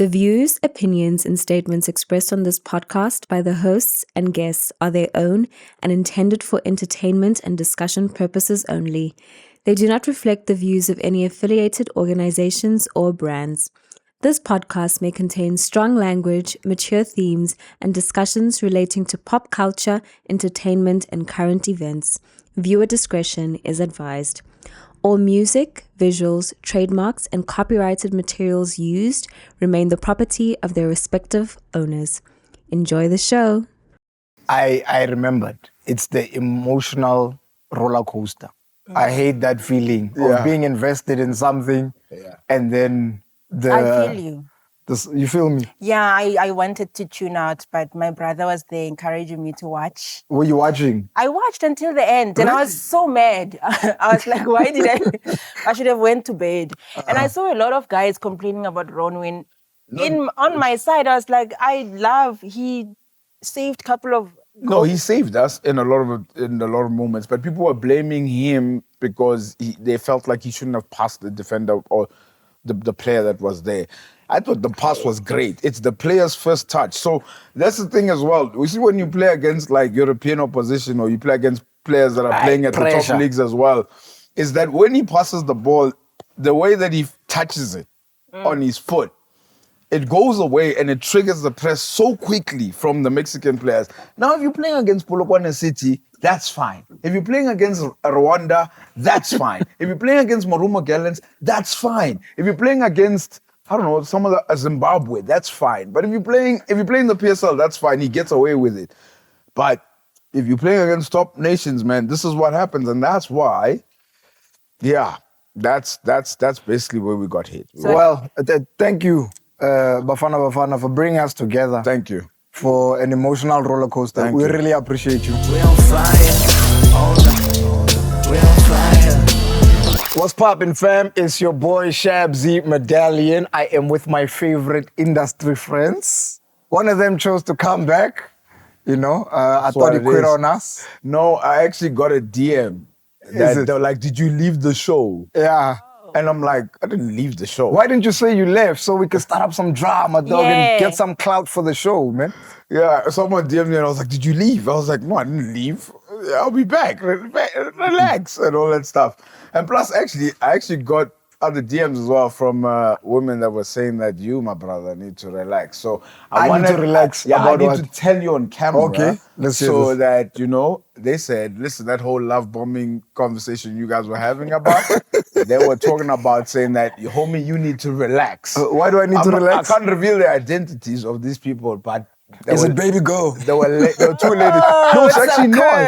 The views, opinions, and statements expressed on this podcast by the hosts and guests are their own and intended for entertainment and discussion purposes only. They do not reflect the views of any affiliated organizations or brands. This podcast may contain strong language, mature themes, and discussions relating to pop culture, entertainment, and current events. Viewer discretion is advised. All music, visuals, trademarks, and copyrighted materials used remain the property of their respective owners. Enjoy the show. I remembered. It's the emotional roller coaster. I hate that feeling of being invested in something and then I feel you. You feel me? Yeah, I wanted to tune out, but my brother was there encouraging me to watch. Were you watching? I watched until the end, and I was so mad. I was like, why did I should have went to bed. And I saw a lot of guys complaining about Ronwin. On my side, I was like, he saved a couple of No, he saved us in a lot of moments, but people were blaming him because they felt like he shouldn't have passed the defender or the player that was there. I thought the pass was great. It's the player's first touch. So that's the thing as well. We see when you play against like European opposition or you play against players that are playing at the top leagues as well, is that when he passes the ball, the way that he touches it on his foot, it goes away and it triggers the press so quickly from the Mexican players. Now, if you're playing against Polokwane City, that's fine. If you're playing against Rwanda, that's fine. If you're playing against Marumo Gallants, that's fine. If you're playing against, I don't know, some of the Zimbabwe, that's fine. But if you're playing the PSL, that's fine. He gets away with it. But if you're playing against top nations, man, this is what happens, and that's why, that's basically where we got hit. Well, thank you, Bafana, for bringing us together. Thank you. For an emotional roller coaster. Thank we you. really appreciate you. We on fire, we on fire. What's poppin', fam? It's your boy ShabZi Madallion. I am with my favorite industry friends. One of them chose to come back. You know, I thought he quit on us. No, I actually got a DM. They were like, did you leave the show? Yeah. And I'm like, I didn't leave the show. Why didn't you say you left so we could start up some drama, dog, and get some clout for the show, man? Yeah, someone DM'd me and I was like, did you leave? I was like, no, I didn't leave. I'll be back. Relax and all that stuff. And plus, I actually got other DMs as well from women that were saying that you, my brother, need to relax. So I need to relax. I need what? to tell you on camera. Okay, let's hear so this. that, you know, they said, listen, that whole love bombing conversation you guys were having about, they were talking about saying that, homie, you need to relax. Why do I need to relax? I can't reveal the identities of these people, but Is it baby girl? There were two ladies. No, it's actually not.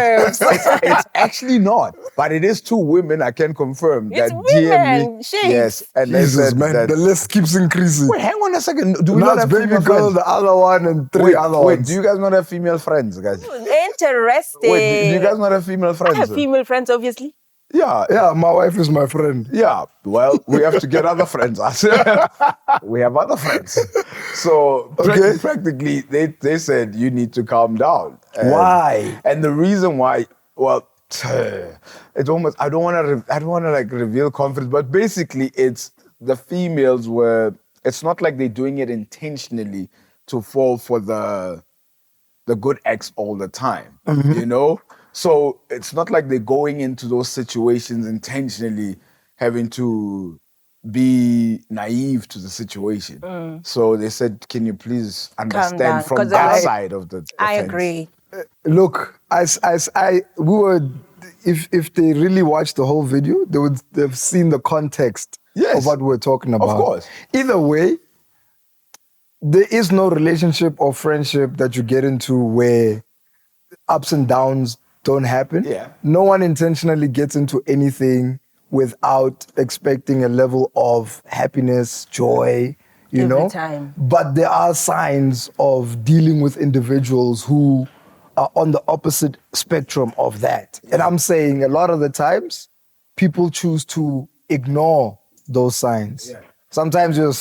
It's actually not. But it is two women, I can confirm. It's that women. DM me. Shit. Yes. And Jesus, they said man, that, the list keeps increasing. wait, hang on a second. Do we Now not it's have baby female girl, friends? the other one, and three other Wait, ones. do you guys not have female friends, guys? Interesting. Wait, do you guys not have female friends? I have female friends, obviously. Yeah, my wife is my friend. yeah. Well, we have to get other friends. We have other friends. So Okay. practically, they said you need to calm down. Why? And the reason why, well, it's almost I don't want to like reveal confidence, but basically, it's the females were. It's not like they're doing it intentionally to fall for the good ex all the time, you know? So it's not like they're going into those situations intentionally having to be naive to the situation. So they said, can you please down, understand from 'cause that side of the I fence? agree. Look, if they really watched the whole video, they've seen the context Yes. of what we're talking about. Of course. Either way, there is no relationship or friendship that you get into where ups and downs don't happen. Yeah. No one intentionally gets into anything without expecting a level of happiness, joy, you Every know? time. But there are signs of dealing with individuals who are on the opposite spectrum of that. And I'm saying a lot of the times, people choose to ignore those signs. Yeah. Sometimes you're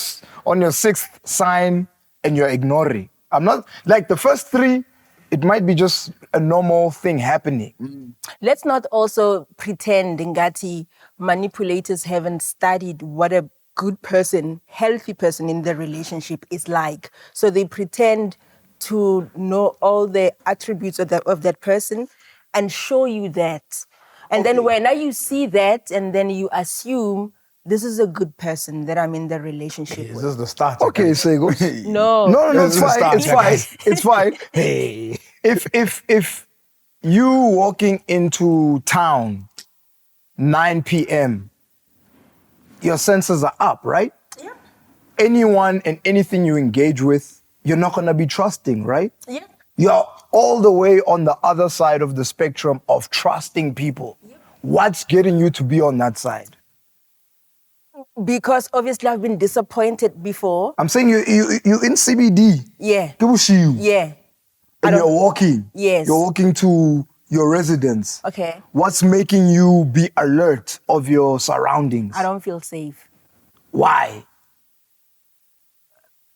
on your sixth sign and you're ignoring. I'm not, like the first three, it might be just a normal thing happening. Let's not also pretend Ngati manipulators haven't studied what a good person, healthy person in the relationship is like. So they pretend to know all the attributes of that person and show you that. And then when you see that and then you assume this is a good person that I'm in the relationship Is with. this the start? Okay, Sego. No. No, This it's is the fine. start, It's fine. guys. It's fine. Hey. If you walking into town 9 p.m., your senses are up, right? Yeah. Anyone and anything you engage with, you're not gonna be trusting, right? Yeah. You're all the way on the other side of the spectrum of trusting people. What's getting you to be on that side? Because obviously I've been disappointed before. I'm saying you in CBD. Yeah. People see you. Yeah. And you're walking. Yes. You're walking to your residence. Okay. What's making you be alert of your surroundings? I don't feel safe. Why?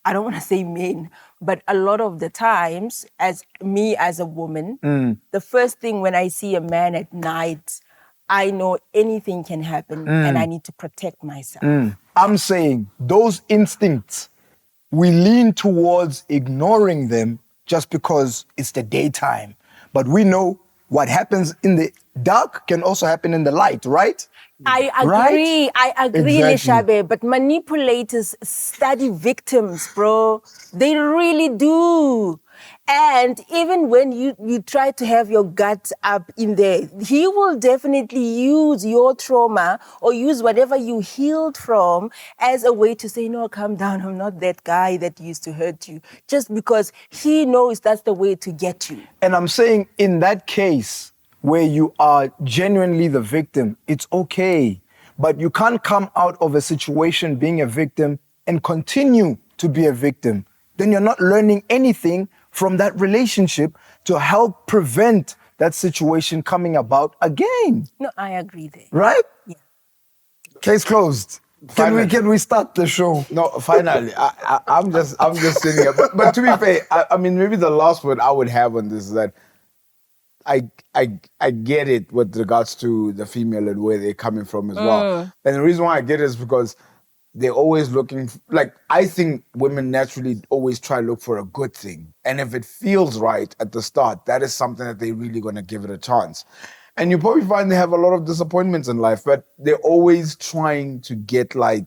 I don't want to say men, but a lot of the times, as a woman, the first thing when I see a man at night, I know anything can happen and I need to protect myself. I'm saying those instincts, we lean towards ignoring them just because it's the daytime. But we know what happens in the dark can also happen in the light, right? I agree. Right? I agree, Exactly. Leshabe, but manipulators study victims, bro. They really do. And even when you try to have your guts up in there, he will definitely use your trauma or use whatever you healed from as a way to say, no, calm down, I'm not that guy that used to hurt you. Just because he knows that's the way to get you. And I'm saying in that case where you are genuinely the victim, it's okay. But you can't come out of a situation being a victim and continue to be a victim. Then you're not learning anything from that relationship to help prevent that situation coming about again. No, I agree there. Right? Yeah. Case closed. Finally. Can we start the show? No, finally, I'm just sitting here. But to be fair, I mean, maybe the last word I would have on this is that I get it with regards to the female and where they're coming from as well. And the reason why I get it is because they're always looking, like, I think women naturally always try to look for a good thing. And if it feels right at the start, that is something that they're really going to give it a chance. And you probably find they have a lot of disappointments in life, but they're always trying to get they're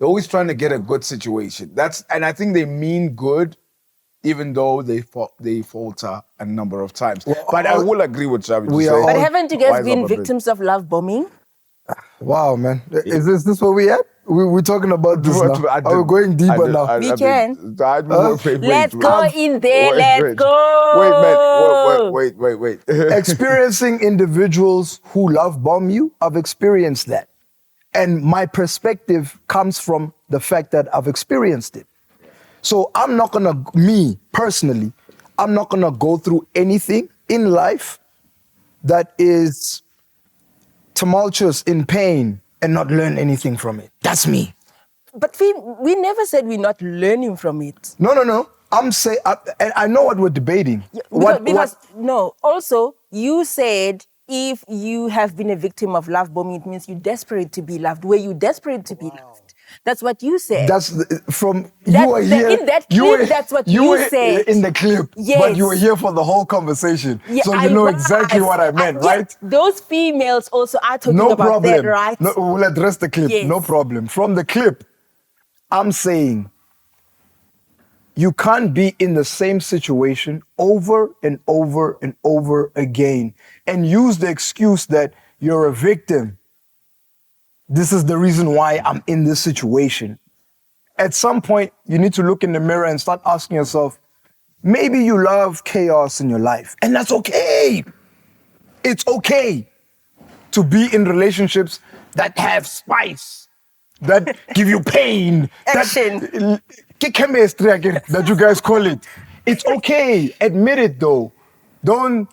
always trying to get a good situation. And I think they mean good, even though they falter a number of times. But I will agree with Shabi to we say, are But all- haven't you guys been victims of love bombing? Wow, man. Is this where we at? We're talking about this now. We're going deeper now. We can. Wait, Let's go in there. Let's wait. go. Wait. Experiencing individuals who love bomb you, I've experienced that. And my perspective comes from the fact that I've experienced it. So I'm not me personally, I'm not gonna go through anything in life that is tumultuous, in pain, and not learn anything from it. That's me. But we never said we're not learning from it. No. I'm saying, and I know what we're debating. No, also, you said if you have been a victim of love bombing, it means you're desperate to be loved. Were you desperate to be loved? That's what you said. You were here. In that clip, that's what you were said. in the clip, Yes. but you were here for the whole conversation. Yeah, so you know exactly what I meant, right? Those females also are talking No about problem. that, right? No, we'll address the clip. Yes. No problem. From the clip, I'm saying you can't be in the same situation over and over and over again and use the excuse that you're a victim. This is the reason why I'm in this situation. At some point, you need to look in the mirror and start asking yourself, maybe you love chaos in your life, and that's okay. It's okay to be in relationships that have spice, that give you pain, Action. chemistry again, that you guys call it. It's okay. Admit it though. Don't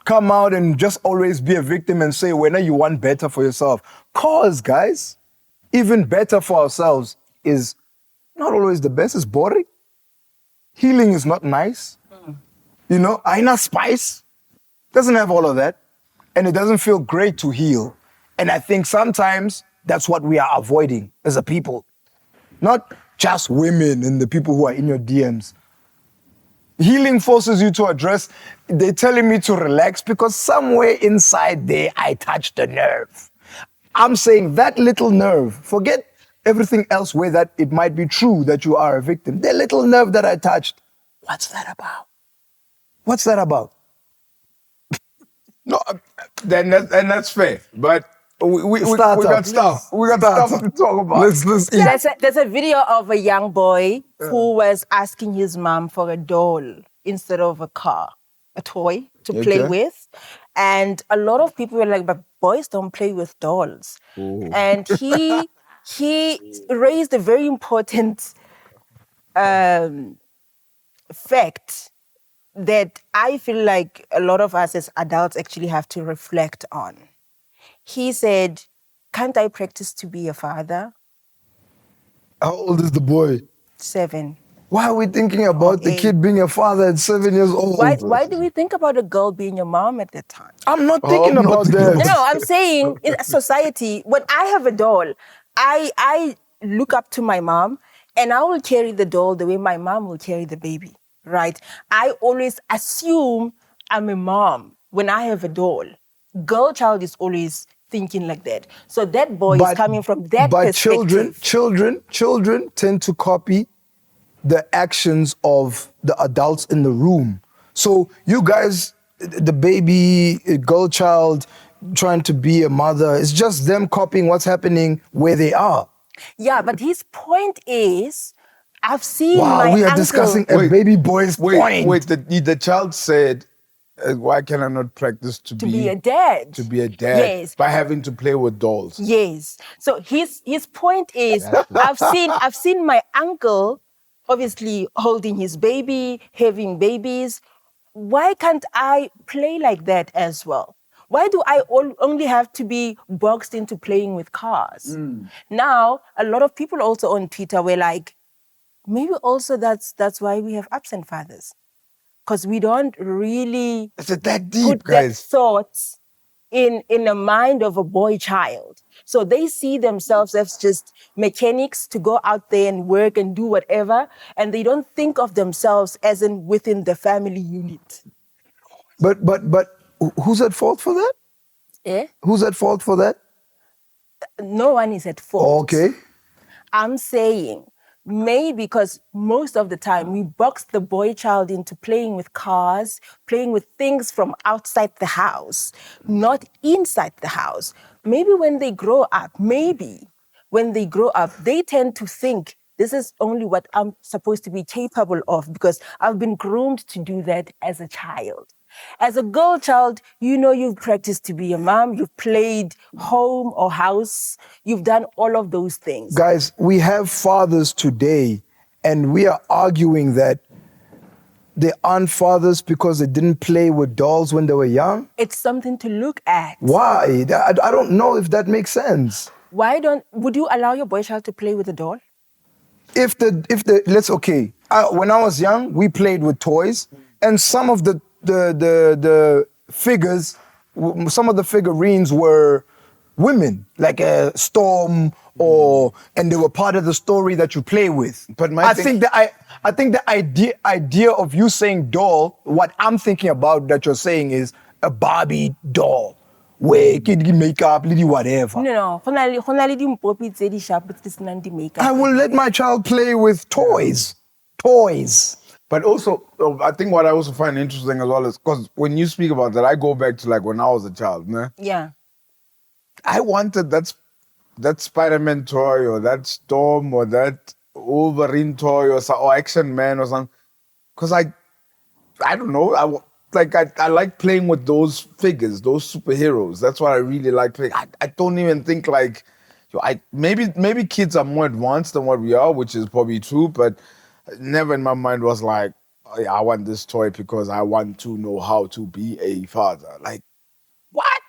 come out and just always be a victim and say whenever you want better for yourself. Cause, guys, even better for ourselves is not always the best. It's boring. Healing is not nice. You know, aina spice doesn't have all of that. And it doesn't feel great to heal. And I think sometimes That's what we are avoiding as a people. Not just women and the people who are in your DMs. Healing forces you to address, they're telling me to relax because somewhere inside there, I touched a nerve. I'm saying that little nerve, forget everything else where that it might be true that you are a victim. The little nerve that I touched, what's that about? What's that about? No, and that's fair. But we Startup. got stuff. We got stuff to talk about. Let's eat. There's a video of a young boy who was asking his mom for a doll instead of a car, a toy to play Okay. with. And a lot of people were like, but boys don't play with dolls. And he raised a very important fact that I feel like a lot of us as adults actually have to reflect on. He said, can't I practice to be a father? How old is the boy? 7. Why are we thinking about the Okay. kid being a father at 7 years old? Why do we think about a girl being your mom at that time? I'm not thinking I'm not about thinking that. about No, I'm saying in society, when I have a doll, I look up to my mom and I will carry the doll the way my mom will carry the baby, right? I always assume I'm a mom when I have a doll. Girl child is always thinking like that. So that boy is coming from that but perspective. children tend to copy the actions of the adults in the room. So you guys, the baby, girl child, trying to be a mother, it's just them copying what's happening where they are. Yeah, but his point is, I've seen Wow, my we are uncle discussing a baby boy's point. Wait. The child said, "Why can I not practice to be a dad. To be a dad Yes. by having to play with dolls." Yes. So his point is, I've seen my uncle obviously holding his baby, having babies. Why can't I play like that as well? Why do I only have to be boxed into playing with cars? Now, a lot of people also on Twitter were like, maybe also that's why we have absent fathers. Because we don't really Is it that deep, put that guys? thoughts in the mind of a boy child. So they see themselves as just mechanics to go out there and work and do whatever, and they don't think of themselves as in within the family unit. But who's at fault for that? Eh? Who's at fault for that? No one is at fault. Okay. I'm saying maybe because most of the time we box the boy child into playing with cars, playing with things from outside the house, not inside the house. Maybe when they grow up, they tend to think this is only what I'm supposed to be capable of because I've been groomed to do that as a child. As a girl child, you know you've practiced to be a mom, you've played home or house, you've done all of those things. Guys, we have fathers today, and we are arguing that they aren't fathers because they didn't play with dolls when they were young. It's something to look at. Why? I don't know if that makes sense. Would you allow your boy child to play with a doll? When I was young, we played with toys, and some of the figures, some of the figurines were women, like a Storm, and they were part of the story that you play with. But I think the idea of you saying doll, what I'm thinking about that you're saying is a Barbie doll, where kid makeup, lady whatever. No. I will let my child play with toys. But also, I think what I also find interesting as well is because when you speak about that, I go back to like when I was a child, man. Yeah. I wanted that Spider-Man toy or that Storm or that Wolverine toy or Action Man or something. Because I don't know, I like playing with those figures, those superheroes. That's what I really like playing. I don't even think like, maybe kids are more advanced than what we are, which is probably true, but never in my mind was like, oh, yeah, I want this toy because I want to know how to be a father. Like, what?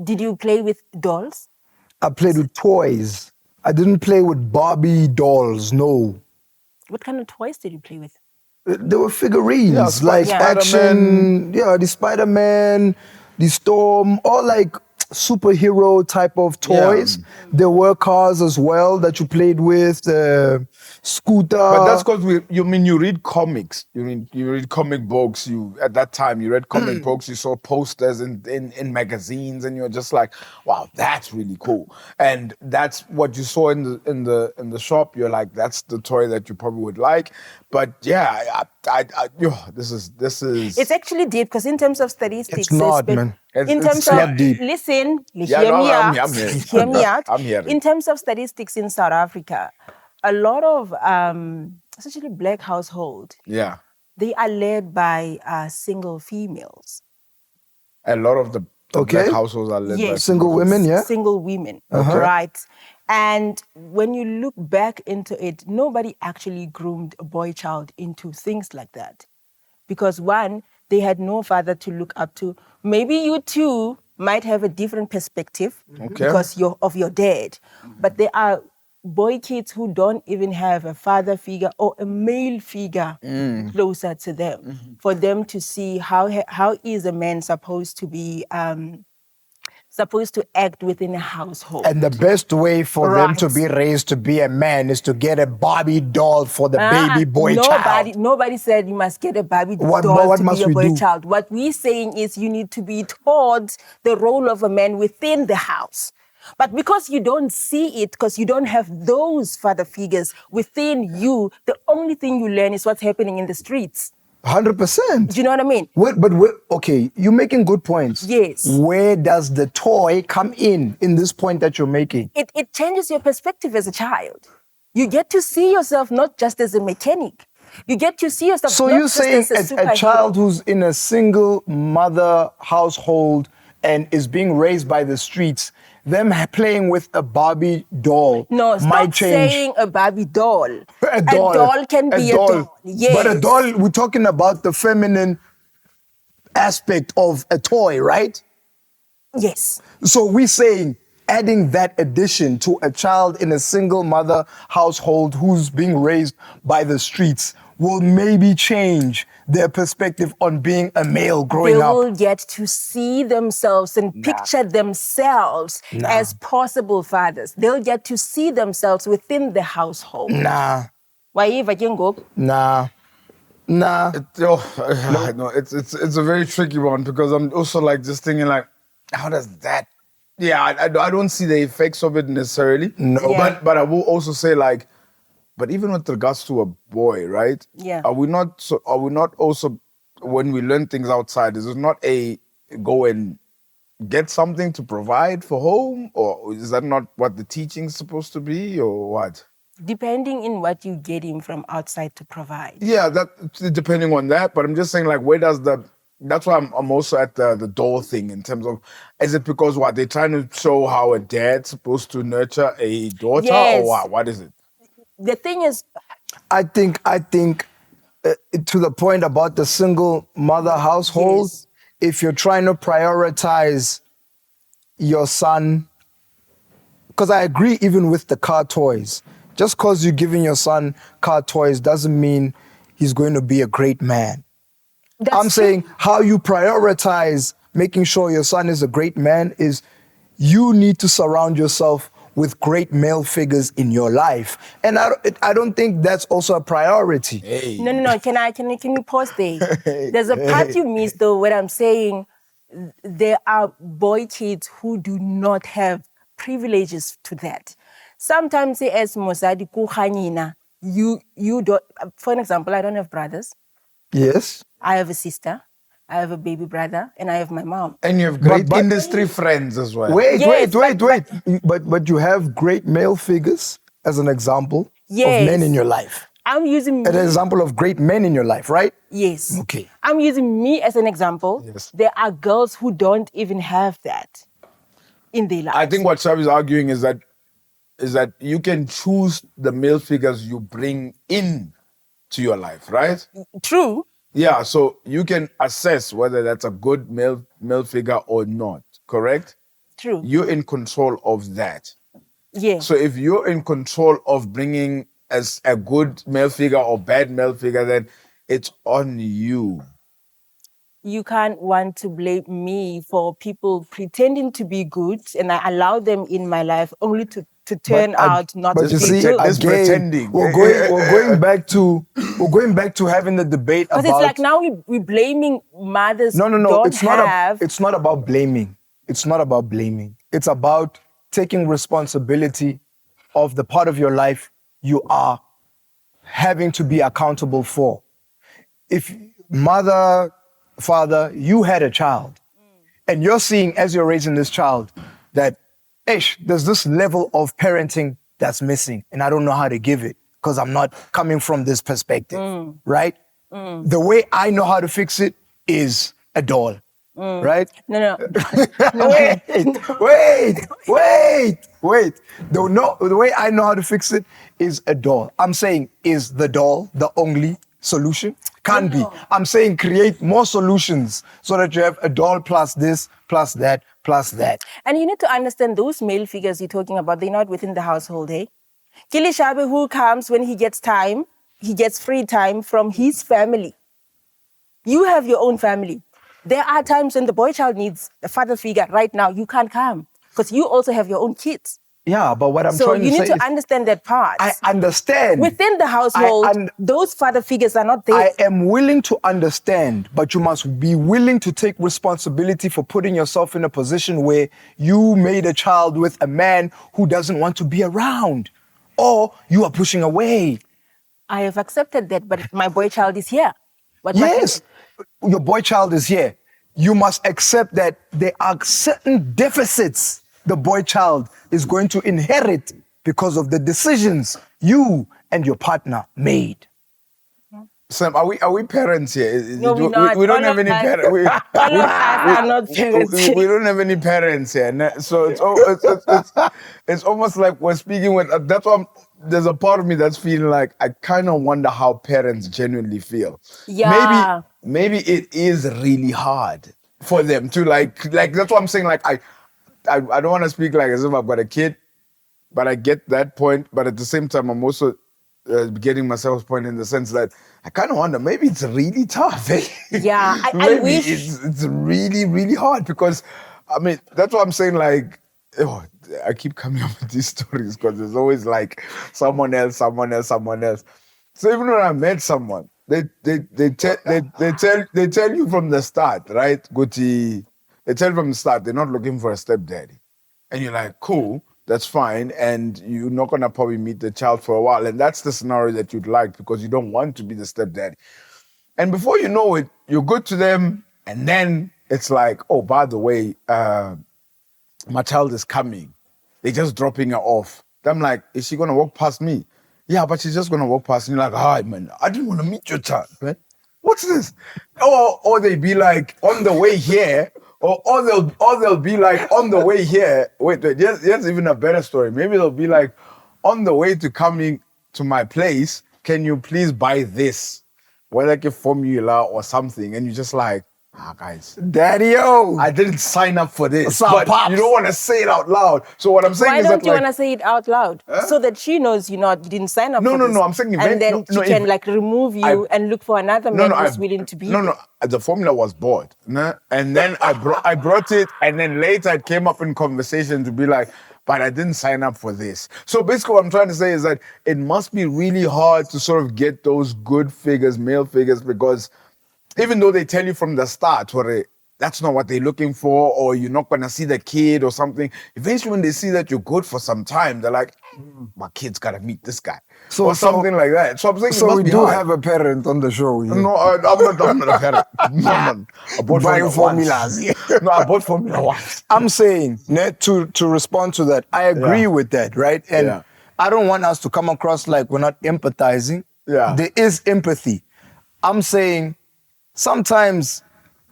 Did you play with dolls? I played with toys. I didn't play with Barbie dolls, no. What kind of toys did you play with? There were figurines, Yeah, like Spider-Man. Action, the Spider-Man, the Storm, or like superhero type of toys. There were cars as well that you played with, scooter. But that's because you read comics. You read comic books. At that time you read comic books. You saw posters in magazines, and you're just like, wow, that's really cool. And that's what you saw in the shop. You're like, that's the toy that you probably would like. But yeah, this is. It's actually deep because in terms of statistics, It's not, man. In terms It's of not deep. listen, Yeah, hear no, me I'm out. hearing. Hear me out. I'm hearing. In terms of statistics in South Africa, a lot of especially black households, Yeah, they are led by single females. a lot of the Okay. black households are led by Yes. Single women, yeah. Single women, right? And when you look back into it, nobody actually groomed a boy child into things like that. Because one, they had no father to look up to. Maybe you too might have a different perspective because you're of your dad. But there are boy kids who don't even have a father figure or a male figure closer to them for them to see how is a man supposed to be supposed to act within a household. And the best way for them to Right. be raised to be a man is to get a Barbie doll for the baby boy child. Nobody said you must get a Barbie What doll to must be a we boy do? child. What we're saying is you need to be taught the role of a man within the house. But because you don't see it, because you don't have those father figures within you, the only thing you learn is what's happening in the streets. 100%. Do you know what I mean? Okay, you're making good points. Yes. Where does the toy come in this point that you're making? It changes your perspective as a child. You get to see yourself not just as a mechanic. You get to see yourself So not you're just saying as a a superhero. child who's in a single mother household and is being raised by the streets, them playing with a Barbie doll No, stop might change. saying a Barbie doll. A doll Can be a doll. Yes. But a doll, we're talking about the feminine aspect of a toy, right? Yes. So we're saying adding that addition to a child in a single mother household who's being raised by the streets will maybe change their perspective on being a male growing They up. will get to see themselves and picture themselves as possible fathers. They'll get to see themselves within the household. Waiva ke ngoku? Nah. No, it's a very tricky one because I'm also like just thinking like, how does that? Yeah, I don't see the effects of it necessarily. No. Yeah. But I will also say like, but even with regards to a boy, right? Yeah. Are we not also when we learn things outside? Is it not a go and get something to provide for home, or is that not what the teaching's supposed to be, or what? Depending in what you get him from outside to provide. Yeah, that depending on that. But I'm just saying, like, where does that's why I'm also at the doll thing in terms of, is it because what they're trying to show how a dad's supposed to nurture a daughter, Yes. or what? What is it? The thing is, I think to the point about the single mother household, Yes. if you're trying to prioritize your son, because I agree even with the car toys, just because you're giving your son car toys doesn't mean he's going to be a great man. that's I'm true. saying how you prioritize making sure your son is a great man is you need to surround yourself with great male figures in your life. And I don't think that's also a priority. Hey. No. Can you pause there? There's a part you missed though, where I'm saying there are boy kids who do not have privileges to that. Sometimes as mosadi kukhanyina, you don't. For an example, I don't have brothers. Yes. I have a sister. I have a baby brother, and I have my mom. And you have great But- industry friends as well. Wait. Yes, But you have great male figures as an example of Yes. men in your life. I'm using An me. example of great men in your life, right? Yes. Okay. I'm using me as an example. Yes. There are girls who don't even have that in their lives. I think what Shav is arguing is that you can choose the male figures you bring in to your life, right? True. Yeah, so you can assess whether that's a good male figure or not, correct? True. You're in control of that. Yeah. So if you're in control of bringing as a good male figure or bad male figure, then it's on you. you can't want to blame me for people pretending to be good, and I allow them in my life only to turn out not but to you be see, good. This again, pretending. we're going back to having the debate about. Because it's like now we're blaming mothers No, who don't it's not. have. It's not about blaming. It's not about blaming. It's about taking responsibility of the part of your life you are having to be accountable for. If mother, father, you had a child, and you're seeing as you're raising this child that, there's this level of parenting that's missing, and I don't know how to give it because I'm not coming from this perspective, right? The way I know how to fix it is a doll, right? No. Wait. The way I know how to fix it is a doll. I'm saying, is the doll the only solution? Can't be. I'm saying create more solutions so that you have a doll plus this, plus that, plus that. And you need to understand those male figures you're talking about, they're not within the household, eh? Kili Shabe, who comes when he gets time, he gets free time from his family. You have your own family. There are times when the boy child needs a father figure right now. You can't come because you also have your own kids. Yeah, but what I'm So trying to you say need to is, understand that part. I understand. Within the household, those father figures are not there. I am willing to understand, but you must be willing to take responsibility for putting yourself in a position where you made a child with a man who doesn't want to be around, or you are pushing away. I have accepted that, but my boy child is here. What Yes, your boy child is here. You must accept that there are certain deficits the boy child is going to inherit because of the decisions you and your partner made. Sam, are we parents here? No, we're not. We don't All have of any us- parents. all of us are not parents. We don't have any parents here. So it's almost like we're speaking with. That's why there's a part of me that's feeling like I kind of wonder how parents genuinely feel. Yeah. Maybe it is really hard for them to like that's what I'm saying. Like I don't want to speak like as if I've got a kid, but I get that point. But at the same time, I'm also getting myself point in the sense that I kind of wonder, maybe it's really tough. Eh? Yeah, I Maybe wish. it's really, really hard because, I mean, that's what I'm saying, like, I keep coming up with these stories because there's always like someone else. So even when I met someone, they tell you from the start, right? Guti, they tell you from the start they're not looking for a stepdaddy. And you're like, cool, that's fine. And you're not going to probably meet the child for a while. And that's the scenario that you'd like because you don't want to be the stepdaddy. And before you know it, you're good to them. And then it's like, oh, by the way, my child is coming. They're just dropping her off. I'm like, is she going to walk past me? Yeah, but she's just going to walk past me. Like, hi, man, I didn't want to meet your child, man. What's this? Or they be like, on the way here, or they'll be like, on the way here. Wait, here's even a better story. Maybe they'll be like, on the way to coming to my place, can you please buy this? Well, like a formula or something. And you're just like, guys, Daddy-o, I didn't sign up for this. What's up, But pops? you don't want to say it out loud. So what I'm saying Why is don't that you like, want to say it out loud so that she knows you didn't sign up No, for no, this? no, I'm saying and then she can like remove you and look for another man who's willing to be there. The formula was bought. Nah? And then I brought it, and then later it came up in conversation to be like, but I didn't sign up for this. So basically what I'm trying to say is that it must be really hard to sort of get those good figures, male figures, because even though they tell you from the start, that's not what they're looking for, or you're not going to see the kid or something. Eventually, when they see that you're good for some time, they're like, my kid's got to meet this guy. Or something like that. So I'm saying it So must we be do hard. have a parent on the show. Yeah. No, I'm not a parent. No, man. I bought Buying Formula once. No, I bought Formula once. I'm saying, to respond to that, I agree with that, right? And I don't want us to come across like we're not empathizing. Yeah. There is empathy. I'm saying sometimes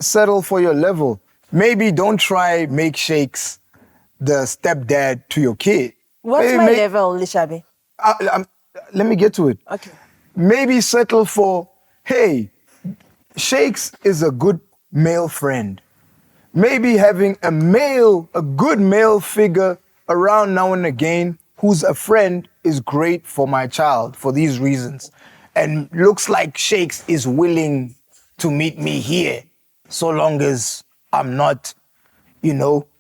settle for your level. Maybe don't try make shakes the stepdad to your kid. What's Maybe my level, Lishabe? Let me get to it. Okay. Maybe settle for, hey, Shakes is a good male friend. Maybe having a good male figure around now and again who's a friend is great for my child for these reasons. And looks like Shakes is willing to meet me here. so long as I'm not,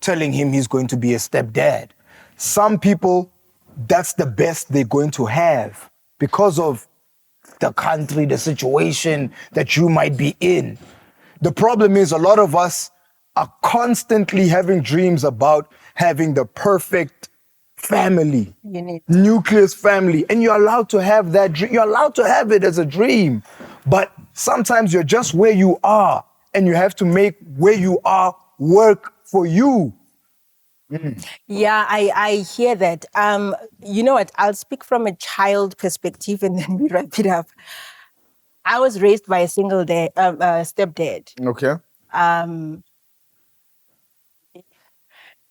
telling him he's going to be a stepdad. Some people, that's the best they're going to have because of the country, the situation that you might be in. The problem is a lot of us are constantly having dreams about having the perfect family, nucleus family, and you're allowed to have that dream. You're allowed to have it as a dream, but sometimes you're just where you are, and you have to make where you are work for you. Yeah, I hear that. You know what? I'll speak from a child perspective and then we wrap it up. I was raised by a single stepdad. Okay.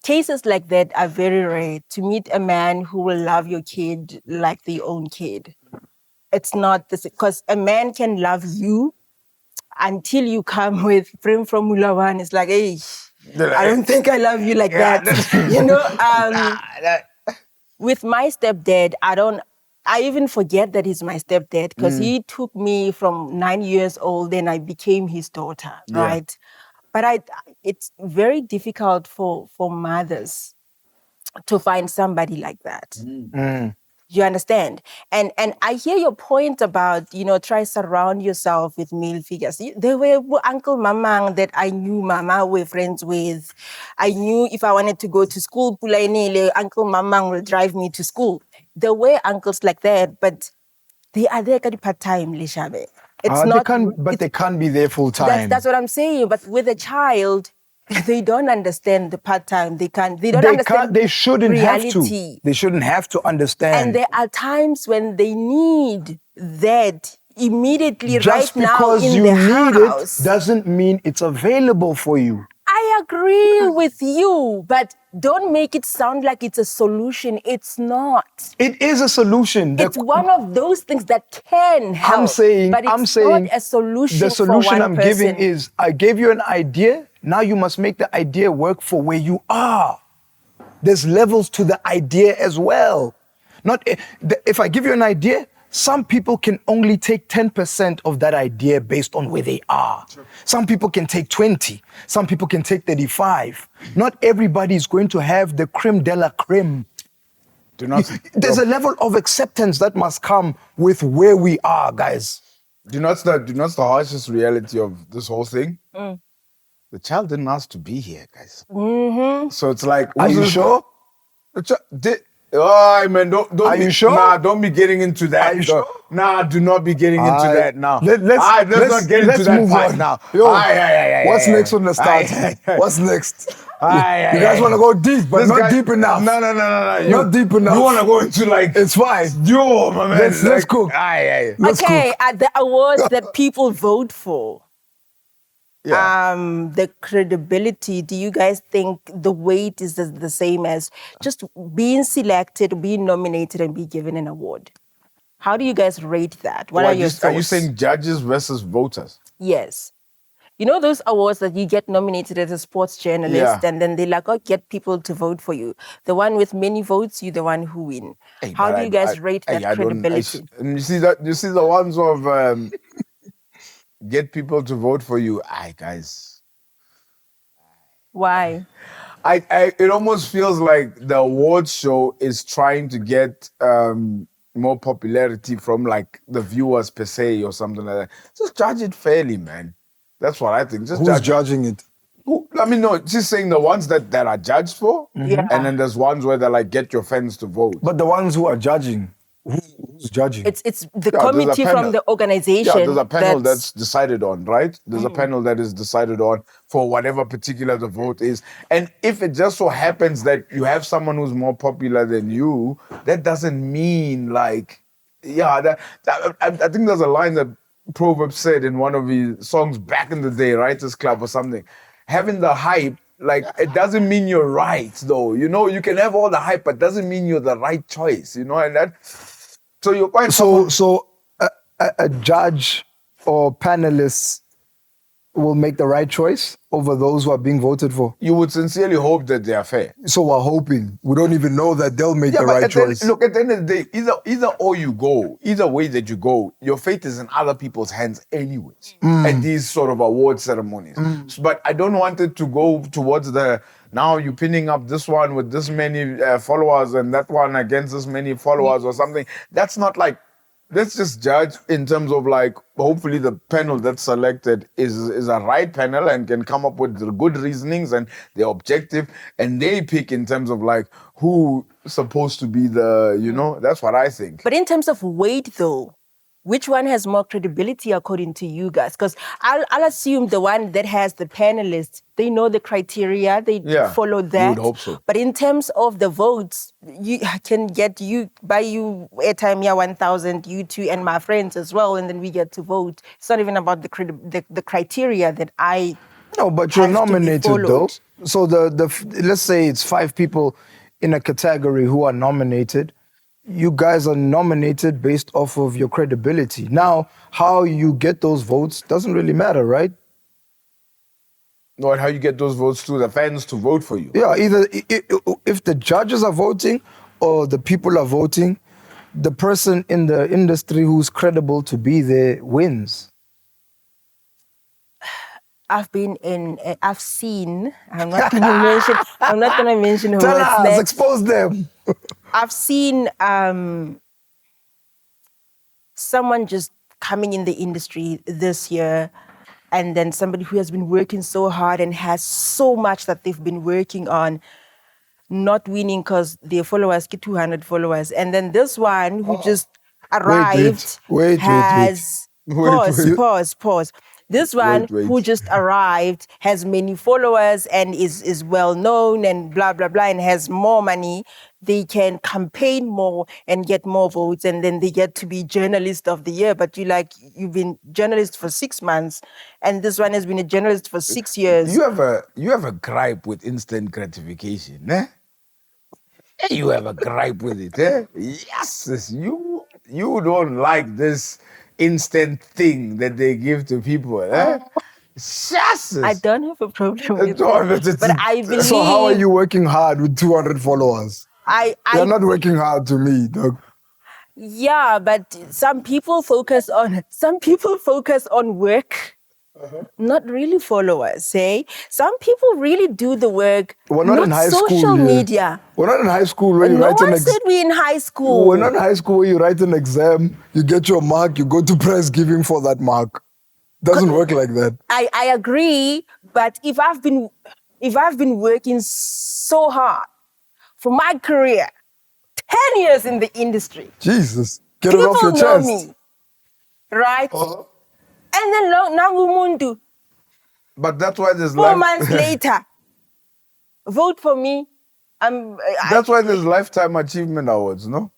Cases like that are very rare. To meet a man who will love your kid like their own kid. It's not this, because a man can love you until you come with Prem Formula One. It's like, hey, I don't think I love you like that. With my stepdad, I even forget that he's my stepdad because he took me from 9 years old and I became his daughter, right? But it's very difficult for mothers to find somebody like that. You understand? And I hear your point about, try surround yourself with male figures. There were Uncle Mamang that I knew Mama were friends with. I knew if I wanted to go to school, Uncle Mamang will drive me to school. There were uncles like that, but they are there part-time, Lishabe. It's not. They can't be there full time. That's what I'm saying. But with a child, they don't understand the part-time. They don't understand. They shouldn't reality. have to. They shouldn't have to understand. And there are times when they need that immediately Just right now because in you the need house. it doesn't mean it's available for you. I agree with you, but don't make it sound like it's a solution. It's not. It is a solution. It's one of those things that can help. I'm saying not a solution. The solution for one I'm person. giving is I gave you an idea. Now you must make the idea work for where you are. There's levels to the idea as well. If I give you an idea, some people can only take 10% of that idea based on where they are. Sure. Some people can take 20. Some people can take 35. Not everybody is going to have the creme de la creme. There's a level of acceptance that must come with where we are, guys. Do you know what's the harshest reality of this whole thing? The child didn't ask to be here, guys. Mm-hmm. So it's like, are you sure? Oh, man, don't are you sure? Nah, don't be getting into that. Are you sure? Nah, do not be getting into that now. Let's not get into that part now. What's next on the start? What's next? You guys want to go deep, but not deep enough. No. Not deep enough. You want to go into It's fine. Yo, my man. Let's cook. Let's cook. At the awards that people vote for, the credibility, do you guys think the weight is the same as just being selected, being nominated, and be given an award? How do you guys rate that? What are your thoughts? Are you saying judges versus voters? Yes. You know those awards that you get nominated as a sports journalist and then they get people to vote for you. The one with many votes, you're the one who win. How do you guys rate that credibility? You see the ones of get people to vote for you. Guys. Why? It almost feels like the awards show is trying to get more popularity from the viewers per se or something like that. Just judge it fairly, man. That's what I think. Who's judging it? No, just saying the ones that are judged for, and then there's ones where they're get your friends to vote. But the ones who are judging, who's judging? It's the committee from the organization. Yeah, there's a panel that's decided on, right? There's a panel that is decided on for whatever particular the vote is. And if it just so happens that you have someone who's more popular than you, that doesn't mean I think there's a line that Proverbs said in one of his songs back in the day, Writers Club or something. Having the hype, it doesn't mean you're right, though. You can have all the hype, but doesn't mean you're the right choice, and that. So you're quite... So a judge or panelists will make the right choice over those who are being voted for. You would sincerely hope that they are fair. So we're hoping. We don't even know that they'll make the but right at the end- choice. look, at the end of the day, either or you go, either way that you go, your fate is in other people's hands anyways. At these sort of award ceremonies. But I don't want it to go towards now you're pinning up this one with this many followers and that one against this many followers or something. That's not like, let's just judge in terms of like, hopefully the panel that's selected is a right panel and can come up with the good reasonings and the objective, and they pick in terms of like who supposed to be that's what I think. But in terms of weight, though, which one has more credibility according to you guys? Because I'll assume the one that has the panelists, they know the criteria, they follow that. You would hope so. But in terms of the votes, you can buy you airtime, 1,000, you two and my friends as well, and then we get to vote. It's not even about the criteria that I. No, but you're have to be nominated though. followed. So let's say it's 5 people in a category who are nominated. You guys are nominated based off of your credibility. Now, how you get those votes doesn't really matter, right? No, and how you get those votes to the fans to vote for you. Yeah, either if the judges are voting or the people are voting, the person in the industry who's credible to be there wins. I've seen, I'm not going to mention who Tell it's us, next. expose them. I've seen someone just coming in the industry this year, and then somebody who has been working so hard and has so much that they've been working on, not winning because their followers get 200 followers. And then this one who just arrived Wait. Pause. This one who just arrived has many followers and is well known and blah, blah, blah, and has more money. They can campaign more and get more votes, and then they get to be journalist of the year. But you've been journalist for 6 months, and this one has been a journalist for 6 years. You have a gripe with instant gratification, eh? You have a gripe with it, eh? Yes, sis, you don't like this instant thing that they give to people, eh? Yes, I don't have a problem with it, but I believe. So how are you working hard with 200 followers? You're not working hard to me, dog. Yeah, but some people focus on work, not really followers, eh? Some people really do the work, We're not in high school social here. media. We're not in high school where you No write an one exam. said we're in high school. We're not in high school where you write an exam, you get your mark, you go to press giving for that mark. Doesn't work like that. I agree, but if I've been working so hard for my career, 10 years in the industry, Jesus, get it off your people know chest. me, right? And then now Umuntu, But that's why there's 4 months later, vote for me. That's why there's lifetime achievement awards, no?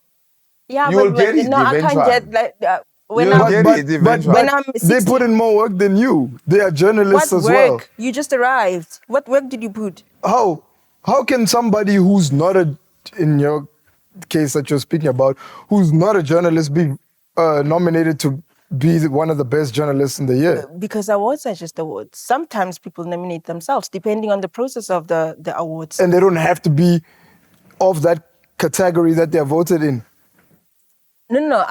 Yeah, You will get it no, I can't eventually. get when You'll I'm. get it eventually. when I'm They 60, put in more work than you. They are journalists what as work? well. You just arrived. What work did you put? How can somebody who's not in your case that you're speaking about, who's not a journalist, be nominated to be one of the best journalists in the year? Because awards are just awards. Sometimes people nominate themselves depending on the process of the awards. And they don't have to be of that category that they're voted in. No.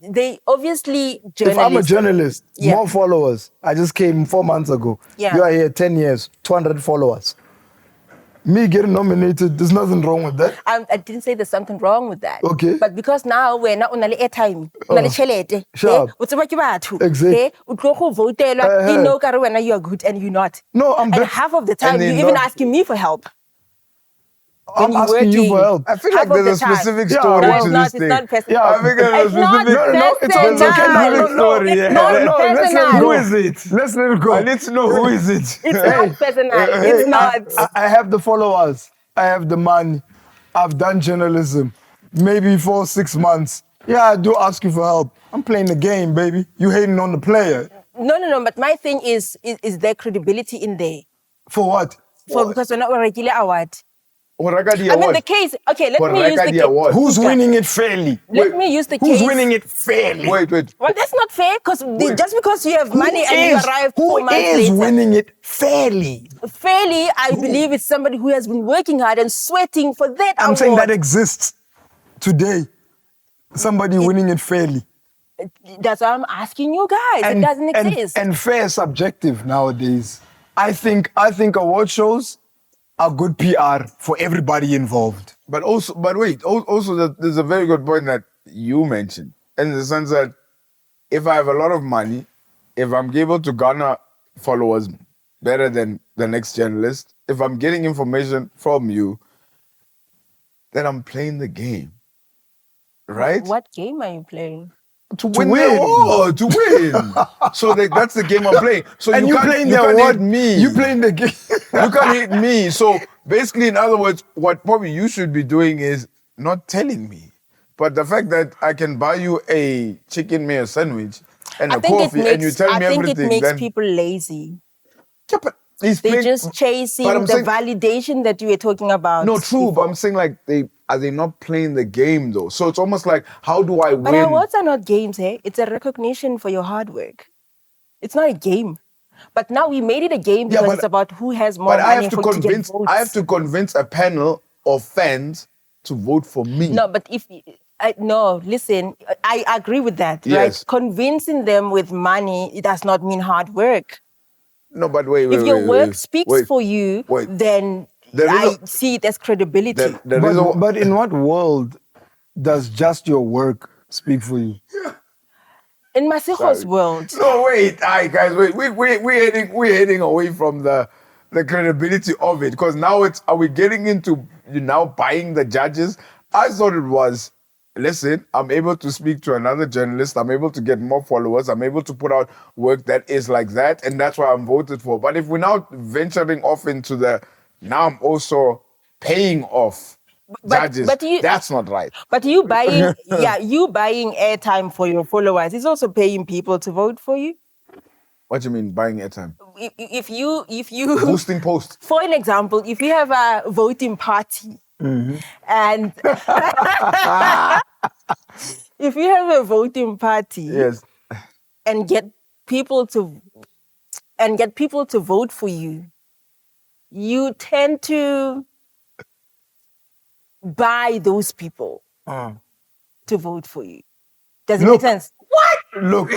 They obviously journalists. If I'm a journalist, Yeah. more followers. I just came 4 months ago. Yeah. You are here 10 years, 200 followers. Me getting nominated, there's nothing wrong with that. I didn't say there's something wrong with that. Okay. But because now we're not on the airtime, on the chelete. Sharp. Exactly. You know, Karwana, you are good and you're not. No, I'm And back. half of the time, And you're they're even not- asking me for help. I'm you're asking you for working. help. I feel Half like of there's a the time. specific Yeah, story No, well, it's to not. this It's thing. not personal. Yeah, I think there's a It's not specific... it's okay. personal. story, It's yeah. not let's let it personal. go. Who is it? Let's let it go. I need to know who is it. It's not personal. It's not. I have the followers. I have the money. I've done journalism. Maybe for 6 months. Yeah, I do ask you for help. I'm playing the game, baby. You hating on the player. No. But my thing is there credibility in there? For what? Because we're not a regular award. I mean, the case. Okay, let me use the case. Who's winning it fairly? Let me use the case. Who's winning it fairly? Wait. Well, that's not fair because just because you have money and you arrive 4 months later. Who is winning it fairly? Fairly, I believe it's somebody who has been working hard and sweating for that I'm award. saying that exists today. Somebody winning it fairly. That's why I'm asking you guys. It doesn't exist. And fair is subjective nowadays. I think award shows are good PR for everybody involved. But wait, also there's a very good point that you mentioned, in the sense that if I have a lot of money, if I'm able to garner followers better than the next journalist, if I'm getting information from you, then I'm playing the game, right? What game are you playing? To win. To win. So that's the game I'm playing. So And you playing can't the award, hit me. You playing the game. You can't hit me. So basically, in other words, what probably you should be doing is not telling me. But the fact that I can buy you a chicken mayo sandwich and a coffee and you tell me everything, I think it makes then people lazy. Yeah, but They're just chasing the validation that you were talking about. No, true, before. but I'm saying like are they not playing the game though? So it's almost like, how do I win? But awards are not games, eh? It's a recognition for your hard work. It's not a game. But now we made it a game because it's about who has more money I have to get votes. I have to convince a panel of fans to vote for me. No, but listen, I agree with that, Yes. right? Convincing them with money, it does not mean hard work. No, but wait. If your work speaks for you, then I see it as credibility. But in what world does just your work speak for you? In Masiho's world. No, wait, guys, wait. We're heading away from the credibility of it, because now are we getting into now buying the judges? I thought it was, listen, I'm able to speak to another journalist, I'm able to get more followers, I'm able to put out work that is like that, and that's why I'm voted for. But if we're now venturing off into now I'm also paying off judges, that's not right. But you buying, you buying airtime for your followers is also paying people to vote for you. What do you mean buying airtime? If you boosting posts. For an example, if you have a voting party, and if you have a voting party, yes, and get people to vote for you, you tend to buy those people to vote for you. Does it make sense? What? Look.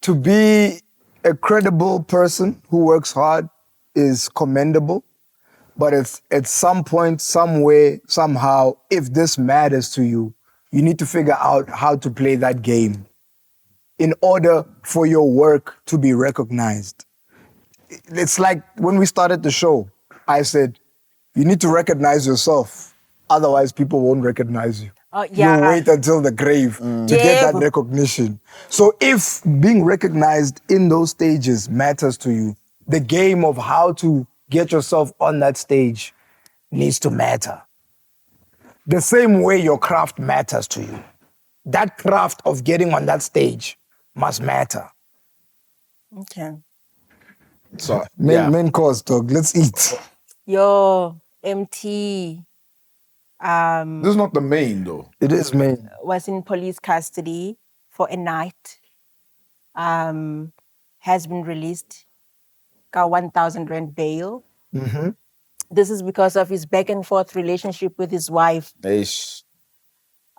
To be a credible person who works hard is commendable. But at some point, somewhere, somehow, if this matters to you, you need to figure out how to play that game in order for your work to be recognized. It's like when we started the show, I said, you need to recognize yourself. Otherwise, people won't recognize you. You wait until the grave to get that recognition. So if being recognized in those stages matters to you, the game of how to get yourself on that stage needs to matter. The same way your craft matters to you. That craft of getting on that stage must matter. Okay. So main course, dog. Let's eat. Yo, Emtee. This is not the main though. It is main. Was in police custody for a night. Has been released. Got 1,000 rand bail. Mm-hmm. This is because of his back and forth relationship with his wife. Eish.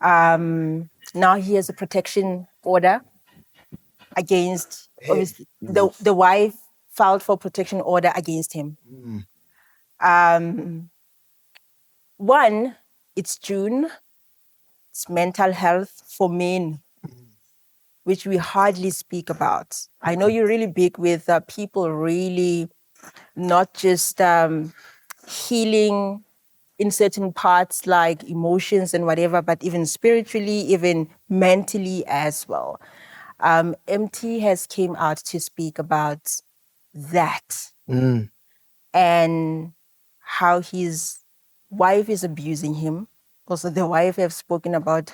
Now he has a protection order against, obviously, the wife filed for protection order against him. One, it's June. It's mental health for men, which we hardly speak about. I know you're really big with people really not just healing in certain parts like emotions and whatever, but even spiritually, even mentally as well. Emtee has came out to speak about that and how his wife is abusing him. Also, the wife have spoken about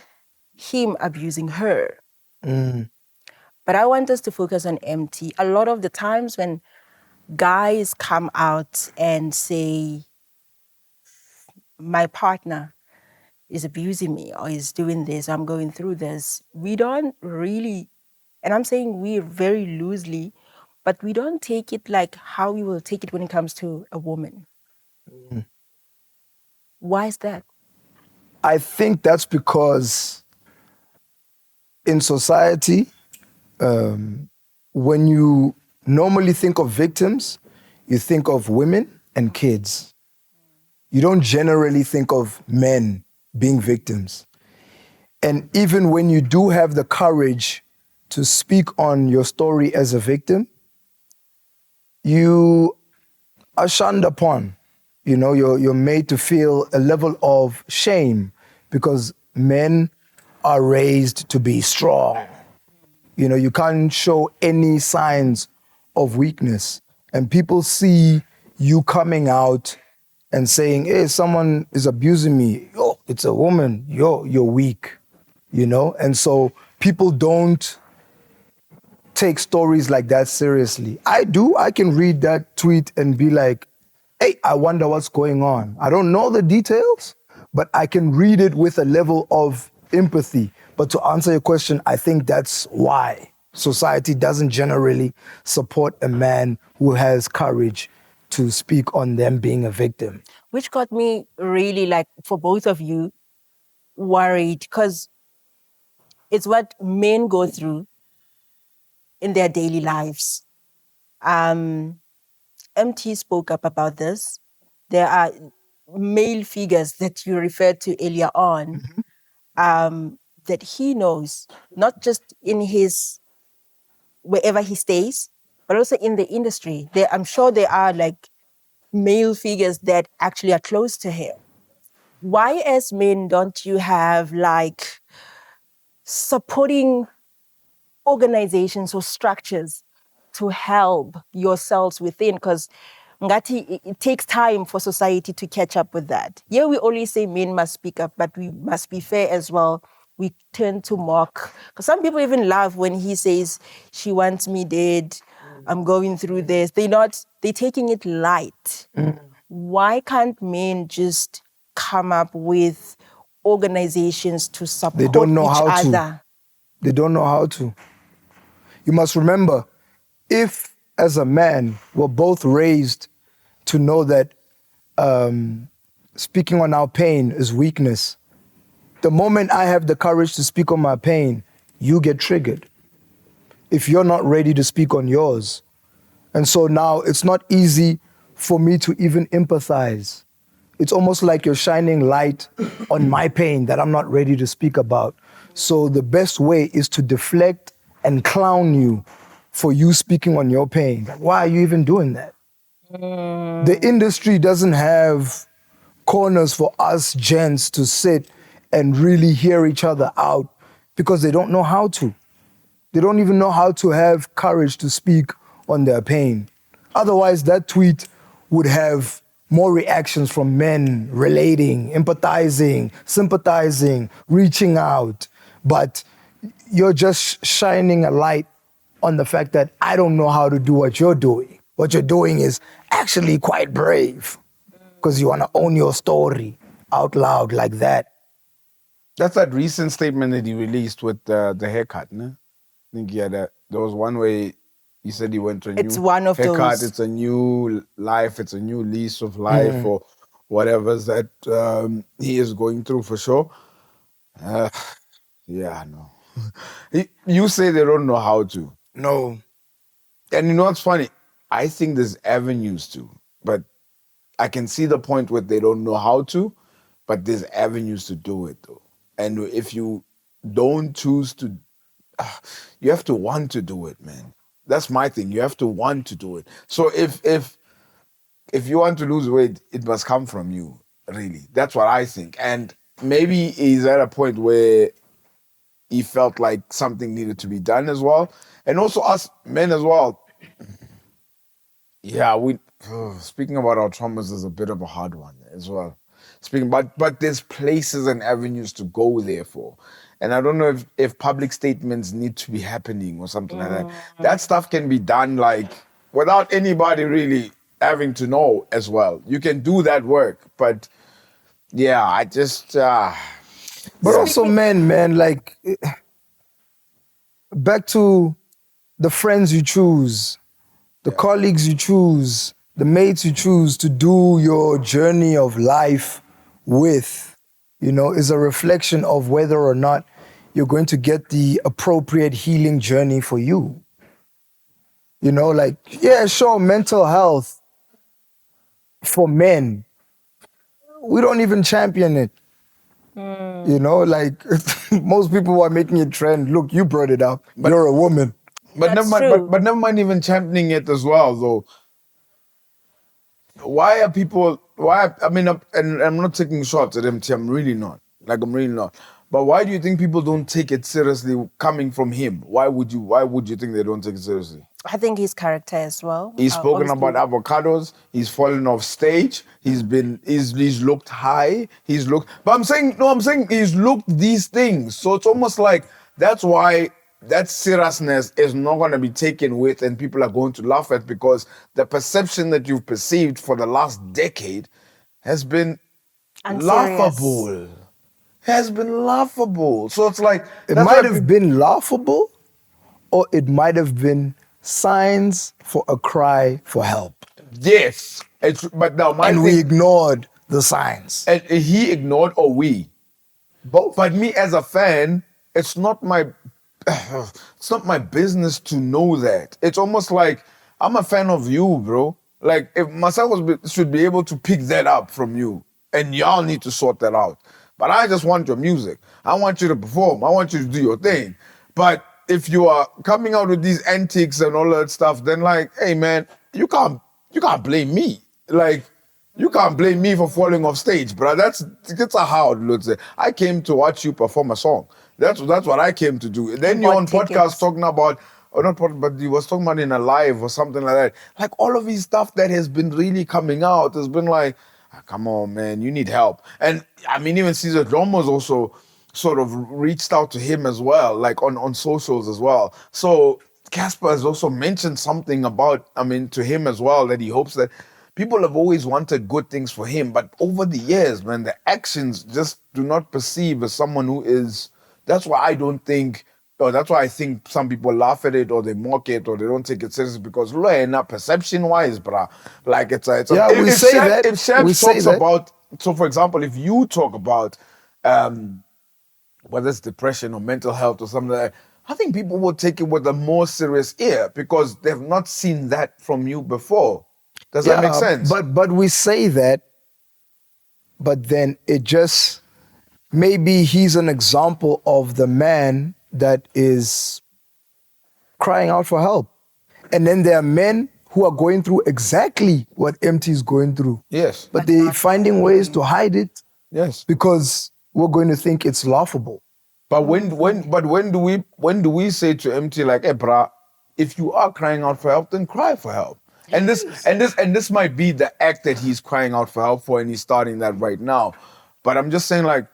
him abusing her. But I want us to focus on Emtee. A lot of the times when guys come out and say, my partner is abusing me or is doing this, I'm going through this, we don't really, and I'm saying we very loosely, but we don't take it like how we will take it when it comes to a woman. Why is that? I think that's because in society, when you normally think of victims, you think of women and kids. You don't generally think of men being victims. And even when you do have the courage to speak on your story as a victim, you are shunned upon. You know, you're made to feel a level of shame because men are raised to be strong. You know, you can't show any signs of weakness. And people see you coming out and saying, hey, someone is abusing me. Yo, it's a woman. Yo, you're weak. You know? And so people don't take stories like that seriously. I do. I can read that tweet and be like, hey, I wonder what's going on. I don't know the details, but I can read it with a level of empathy. But to answer your question, I think that's why society doesn't generally support a man who has courage to speak on them being a victim. Which got me really, like, for both of you, worried, because it's what men go through in their daily lives. Emtee spoke up about this. There are male figures that you referred to earlier on, that he knows, not just in his, wherever he stays, but also in the industry. I'm sure there are like male figures that actually are close to him. Why as men don't you have like supporting organizations or structures to help yourselves within? Because Ngati, it takes time for society to catch up with that. Yeah, we always say men must speak up, but we must be fair as well. We tend to mock. Because some people even laugh when he says, she wants me dead, I'm going through this. They're taking it light. Why can't men just come up with organizations to support They don't know each how other? to. They don't know how to. You must remember, if as a man we're both raised to know that speaking on our pain is weakness, the moment I have the courage to speak on my pain, you get triggered if you're not ready to speak on yours. And so now it's not easy for me to even empathize. It's almost like you're shining light on my pain that I'm not ready to speak about. So the best way is to deflect and clown you for you speaking on your pain. Like, why are you even doing that? The industry doesn't have corners for us gents to sit and really hear each other out because they don't know how to. They don't even know how to have courage to speak on their pain. Otherwise, that tweet would have more reactions from men relating, empathizing, sympathizing, reaching out. But you're just shining a light on the fact that I don't know how to do what you're doing. What you're doing is actually quite brave because you want to own your story out loud like that. That's that recent statement that he released with the haircut, no? I think there was one way he said he went to a It's new one of haircut, those. it's a new life, it's a new lease of life or whatever's that he is going through for sure. Yeah, no. You say they don't know how to. No. And you know what's funny? I think there's avenues to, but I can see the point where they don't know how to, but there's avenues to do it though. And if you don't choose to, you have to want to do it, man. That's my thing. You have to want to do it. So if you want to lose weight, it must come from you, really. That's what I think. And maybe he's at a point where he felt like something needed to be done as well. And also us men as well. Yeah, speaking about our traumas is a bit of a hard one as well. But there's places and avenues to go there for. And I don't know if public statements need to be happening or something like that. That stuff can be done like without anybody really having to know as well. You can do that work, but yeah, I just But also, man, like back to the friends you choose, the colleagues you choose, the mates you choose to do your journey of life with, is a reflection of whether or not you're going to get the appropriate healing journey for you. Like, yeah, sure, mental health for men, we don't even champion it. Like most people are making it trend. Look, you brought it up. You're a woman. but never That's mind, true. but never mind even championing it as well though. Why are people? I mean, and I'm not taking shots at Emtee. I'm really not. Like I'm really not. But why do you think people don't take it seriously coming from him? Why would you think they don't take it seriously? I think his character as well. He's spoken Obviously, about avocados. He's fallen off stage. He's looked high. But I'm saying he's looked these things. So it's almost like that's why that seriousness is not going to be taken with, and people are going to laugh at, because the perception that you've perceived for the last decade has been unserious. laughable. Has been laughable. So it's like It that's might why have been laughable, or it might have been signs for a cry for help. yes. But now my And thing, we ignored the signs. and he ignored, or we. Both. But me as a fan, it's not my business to know that. It's almost like I'm a fan of you, bro. Like if myself should be able to pick that up from you, and y'all need to sort that out. But I just want your music. I want you to perform. I want you to do your thing. But if you are coming out with these antics and all that stuff, then like, hey man, you can't blame me. Like, you can't blame me for falling off stage, bro. That's a hard look. I came to watch you perform a song. That's what I came to do. Then you're on podcast talking about, or not podcast, but you was talking about in a live or something like that. Like all of these stuff that has been really coming out has been like, come on, man, you need help. And I mean, even Caesar Dromo's also sort of reached out to him as well, like on socials as well. So Casper has also mentioned something about, to him as well, that he hopes that people have always wanted good things for him, but over the years, man, the actions just do not perceive as someone who is. That's why I don't think, or that's why I think some people laugh at it or they mock it or they don't take it seriously, because perception-wise, bruh, like it's a. Yeah, we say that. If Shab We say talks that. about, so for example, if you talk about whether it's depression or mental health or something like that, I think people will take it with a more serious ear because they've not seen that from you before. Does that make sense? But we say that, but then it just, maybe he's an example of the man that is crying out for help. And then there are men who are going through exactly what Emtee is going through. Yes. But they're finding ways to hide it Yes. because we're going to think it's laughable. But when do we say to Emtee like, hey, brah, if you are crying out for help, then cry for help. And this might be the act that he's crying out for help for, and he's starting that right now. But I'm just saying, like,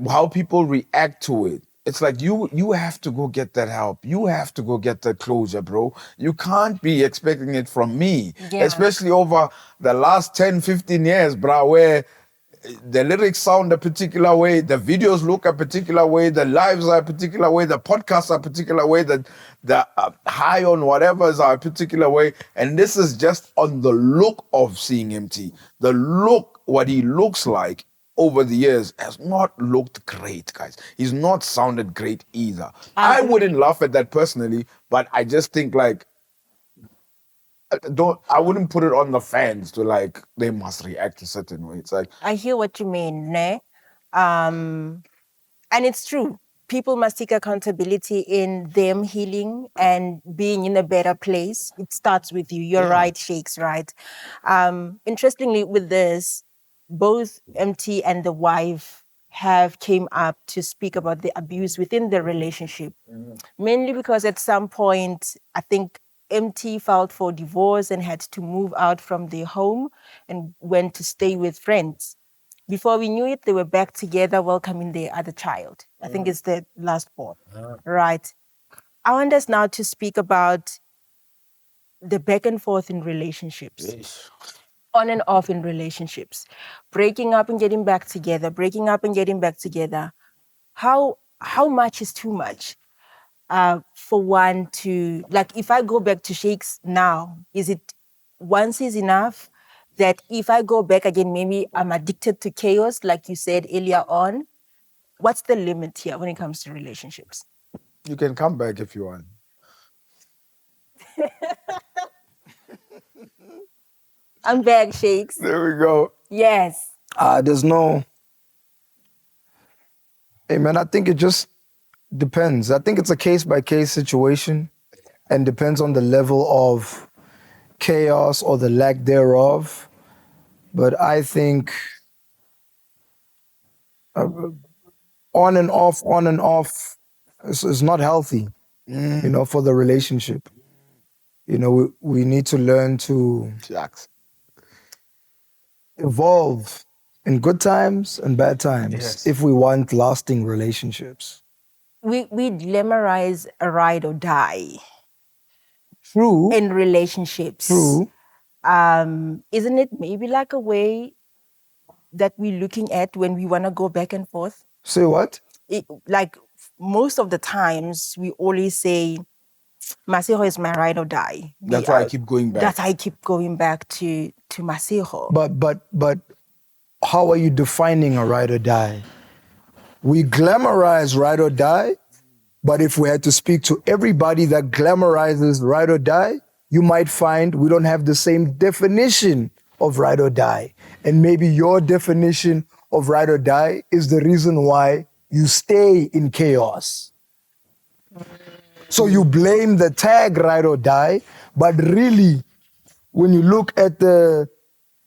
how people react to it. It's like you have to go get that help. You have to go get that closure, bro. You can't be expecting it from me. Yeah. Especially over the last 10, 15 years, bro, where the lyrics sound a particular way, the videos look a particular way, the lives are a particular way, the podcasts are a particular way, the high on whatever is a particular way. And this is just on the look of seeing Emtee. The look, what he looks like over the years has not looked great, guys. He's not sounded great either. I wouldn't laugh at that personally, but I just think like, I wouldn't put it on the fans to like they must react a certain way. It's like, I hear what you mean, ne? And it's true. People must take accountability in them healing and being in a better place. It starts with you. You're right, Shakes, right? Interestingly, with this, both Emtee and the wife have came up to speak about the abuse within the relationship. Mainly because at some point, I think Emtee filed for divorce and had to move out from their home and went to stay with friends. Before we knew it, they were back together welcoming their other child. I think it's the last born. Right. I want us now to speak about the back and forth in relationships, on and off in relationships, breaking up and getting back together, breaking up and getting back together. How much is too much for one to, like, if I go back to Shakes now, is it once is enough? That if I go back again, maybe I'm addicted to chaos, like you said earlier on. What's the limit here when it comes to relationships? You can come back if you want. I'm back, Shakes. There we go. Yes. There's no... Hey, man, I think it just depends. I think it's a case-by-case situation and depends on the level of chaos or the lack thereof. But I think on and off is not healthy, you know, for the relationship. You know, we need to learn to Shucks. evolve in good times and bad times Yes. if we want lasting relationships. We glamorize a ride or die True. in relationships. True. Isn't it maybe like a way that we're looking at when we want to go back and forth? Say what? Like most of the times, we always say, Masiho is my ride or die. That's why I keep going back. That's why I keep going back to Masiho. But how are you defining a ride or die? We glamorize ride or die, but if we had to speak to everybody that glamorizes ride or die, you might find we don't have the same definition of ride or die. And maybe your definition of ride or die is the reason why you stay in chaos. So you blame the tag ride or die, but really, when you look at the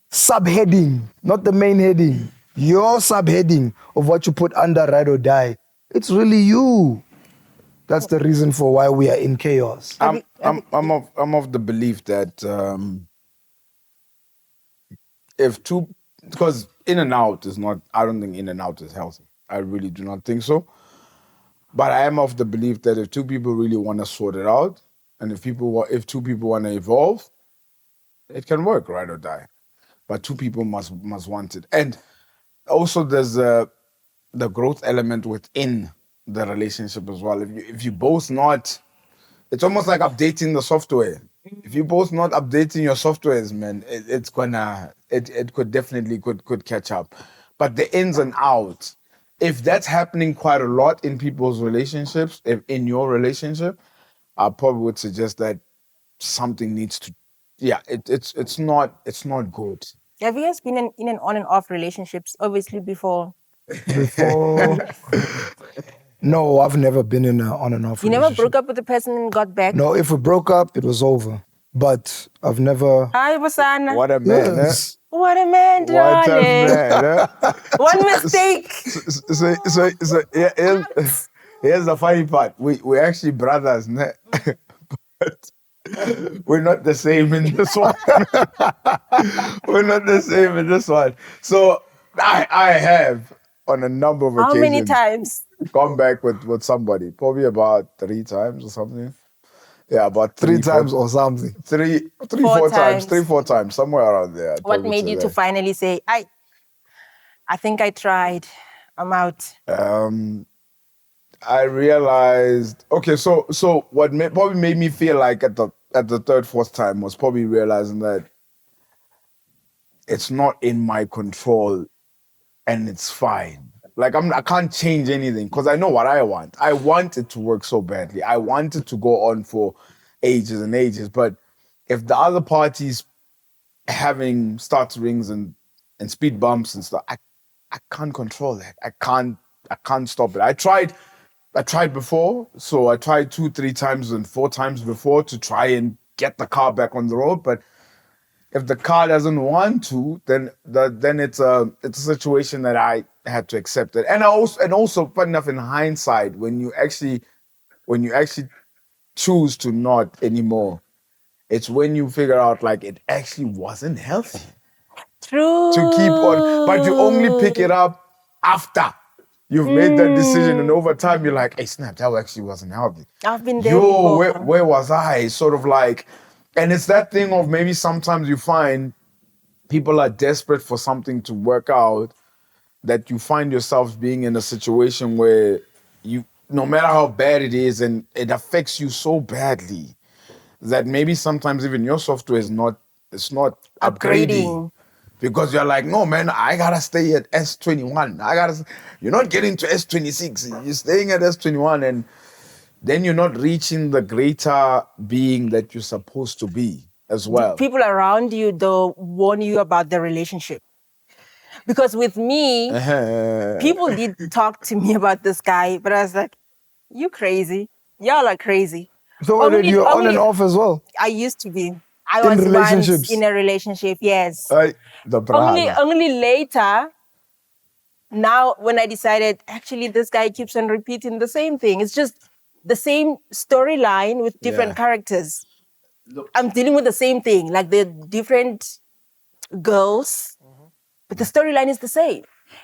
subheading, not the main heading, your subheading of what you put under ride or die, it's really you. That's the reason for why we are in chaos. I'm of the belief that if two, because in and out is not, I don't think in and out is healthy. I really do not think so. But I am of the belief that if two people really want to sort it out, and if two people want to evolve, it can work, ride or die. But two people must want it. And also there's the growth element within the relationship as well. If you both not, it's almost like updating the software. If you both not updating your softwares, man, it could definitely catch up. But the ins and outs, if that's happening quite a lot in people's relationships, if in your relationship, I probably would suggest that something needs to, it's not good. Have you guys been in and on and off relationships, obviously, before? Before, no, I've never been in an on and off You never relationship. broke up with the person and got back? No, if we broke up, it was over. But I've never... Hi, Basana. What a man, Yes. What a man, What a darling. man, One mistake. So here's the funny part. We're actually brothers, né? But we're not the same in this one. We're not the same in this one. So I have, on a number of How occasions, many times? gone back with somebody. Probably about 3 times or something. Yeah, about 3 4 times or something. 4 times. 3-4 times, somewhere around there. I'd What probably made say you that. to finally say, I think I tried. I'm out. I realized, okay, so what probably made me feel like at the 3rd, 4th time was probably realizing that it's not in my control and it's fine. Like I can't change anything because I know what I want. I want it to work so badly. I want it to go on for ages and ages. But if the other party's having stutterings and speed bumps and stuff, I can't control that. I can't stop it. I tried before, so I tried 2, 3 times and 4 times before to try and get the car back on the road. But if the car doesn't want to, then it's a situation that I had to accept it. And also, fun enough, in hindsight, when you actually choose to not anymore, it's when you figure out like it actually wasn't healthy True. to keep on. But you only pick it up after you've made that decision, and over time you're like, hey, snap, that actually wasn't healthy. I've been there before. Where was I? Sort of like, And it's that thing of maybe sometimes you find people are desperate for something to work out, that you find yourself being in a situation where you, no matter how bad it is, and it affects you so badly that maybe sometimes even your software is not, it's not upgrading. Because you're like, no, man, I gotta stay at S21. You're not getting to S26. You're staying at S21, and then you're not reaching the greater being that you're supposed to be as well. People around you, though, warn you about the relationship. Because with me, people did talk to me about this guy, but I was like, you crazy. Y'all are crazy. So you're on and off as well? I used to be. I was once in a relationship, yes. Only later, now when I decided, actually, this guy keeps on repeating the same thing. It's just the same storyline with different characters. I'm dealing with the same thing, like the different girls, but the storyline is the same.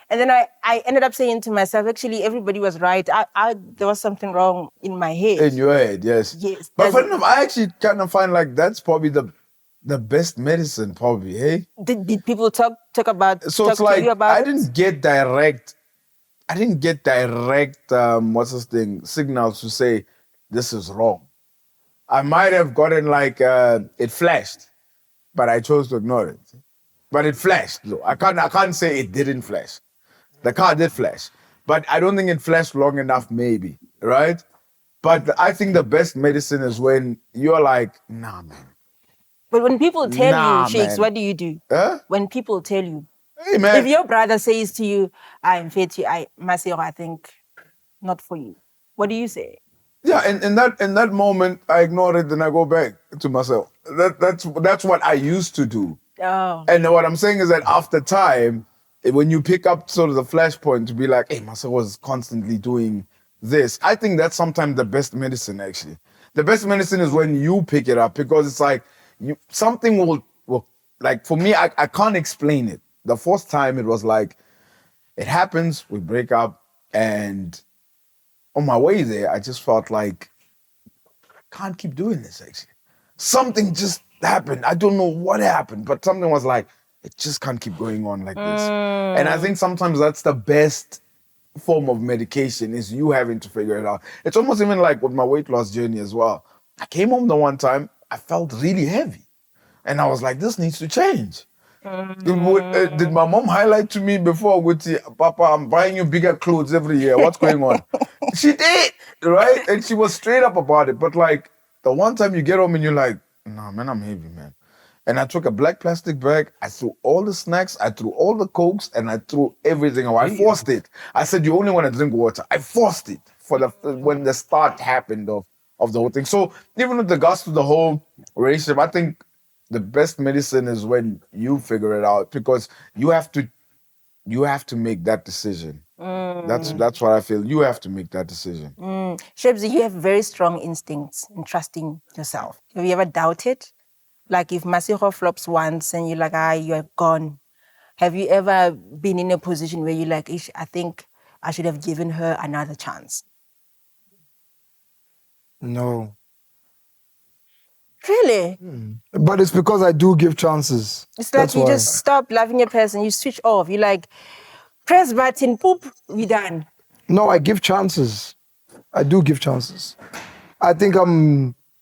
And then I ended up saying to myself, actually, everybody was right. There was something wrong in my head. In your head, yes. Yes. But funny enough, I actually kind of find like that's probably the best medicine, probably, hey? Did people talk about So talk it's like, to you about I didn't get direct, what's this thing, signals to say, this is wrong. I might have gotten like, it flashed, but I chose to ignore it. But it flashed, though. I can't say it didn't flash. The car did flash, but I don't think it flashed long enough, maybe, right? But I think the best medicine is when you're like, nah, man. But when people tell you, Shakes, man. what do you do? Huh? When people tell you, Hey, man. if your brother says to you, I'm Emtee, Masiro, I think not for you. What do you say? Yeah, in that moment, I ignore it and I go back to myself. That's what I used to do. Oh. And what I'm saying is that after time, when you pick up sort of the flashpoint to be like, hey, Marcel was constantly doing this. I think that's sometimes the best medicine, actually. The best medicine is when you pick it up, because it's like something will like, for me, I can't explain it. The first time it was like, it happens, we break up, and on my way there, I just felt like, I can't keep doing this, actually. Something just happened. I don't know what happened, but something was like, it just can't keep going on like this. And I think sometimes that's the best form of medication, is you having to figure it out. It's almost even like with my weight loss journey as well. I came home the one time, I felt really heavy. And I was like, this needs to change. Did my mom highlight to me before, Papa, I'm buying you bigger clothes every year. What's going on? She did, right? And she was straight up about it. But like, the one time you get home and you're like, nah, man, I'm heavy, man. And I took a black plastic bag, I threw all the snacks, I threw all the Cokes, and I threw everything away. I forced it. I said, you only want to drink water. I forced it when the start happened of the whole thing. So even with regards to the whole relationship, I think the best medicine is when you figure it out, because you have to make that decision. That's what I feel. You have to make that decision. ShabZi, you have very strong instincts in trusting yourself. Have you ever doubted? Like if Masiro flops once and you're like, you have gone. Have you ever been in a position where you're like, I think I should have given her another chance? No. Really? But it's because I do give chances. It's like That's you why. just stop loving a person, you switch off. You like, press button, poop, we done. No, I give chances. I do give chances. I think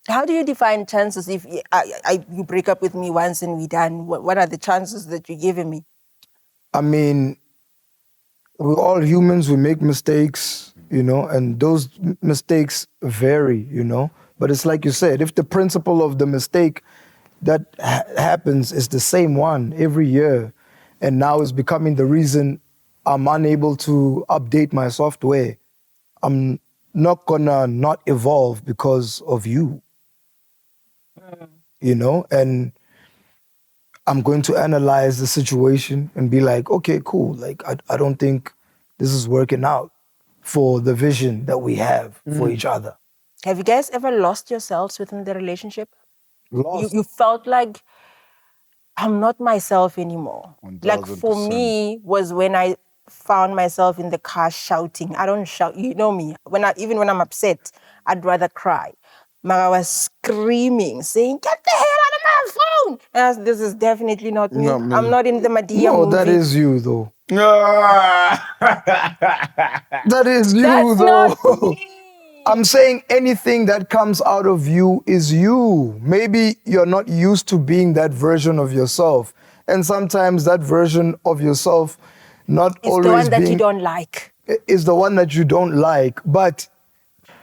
How do you define chances if you break up with me once and we done? What are the chances that you're giving me? I mean, we're all humans, we make mistakes, and those mistakes vary, But it's like you said, if the principle of the mistake that happens is the same one every year, and now is becoming the reason I'm unable to update my software, I'm not gonna not evolve because of you. And I'm going to analyze the situation and be like, okay, cool. Like, I don't think this is working out for the vision that we have for each other. Have you guys ever lost yourselves within the relationship? Lost. You felt like, I'm not myself anymore. 1000%. Like for me was when I found myself in the car shouting. I don't shout, you know me. Even when I'm upset, I'd rather cry. But I was screaming, saying, get the hell And I was, this is definitely not me. Not me. I'm not in the Madallion No, movie. that is you though. Ah. That is you That's though. not me. I'm saying anything that comes out of you is you. Maybe you're not used to being that version of yourself. And sometimes that version of yourself not It's always the one that being you don't like. is the one that you don't like, but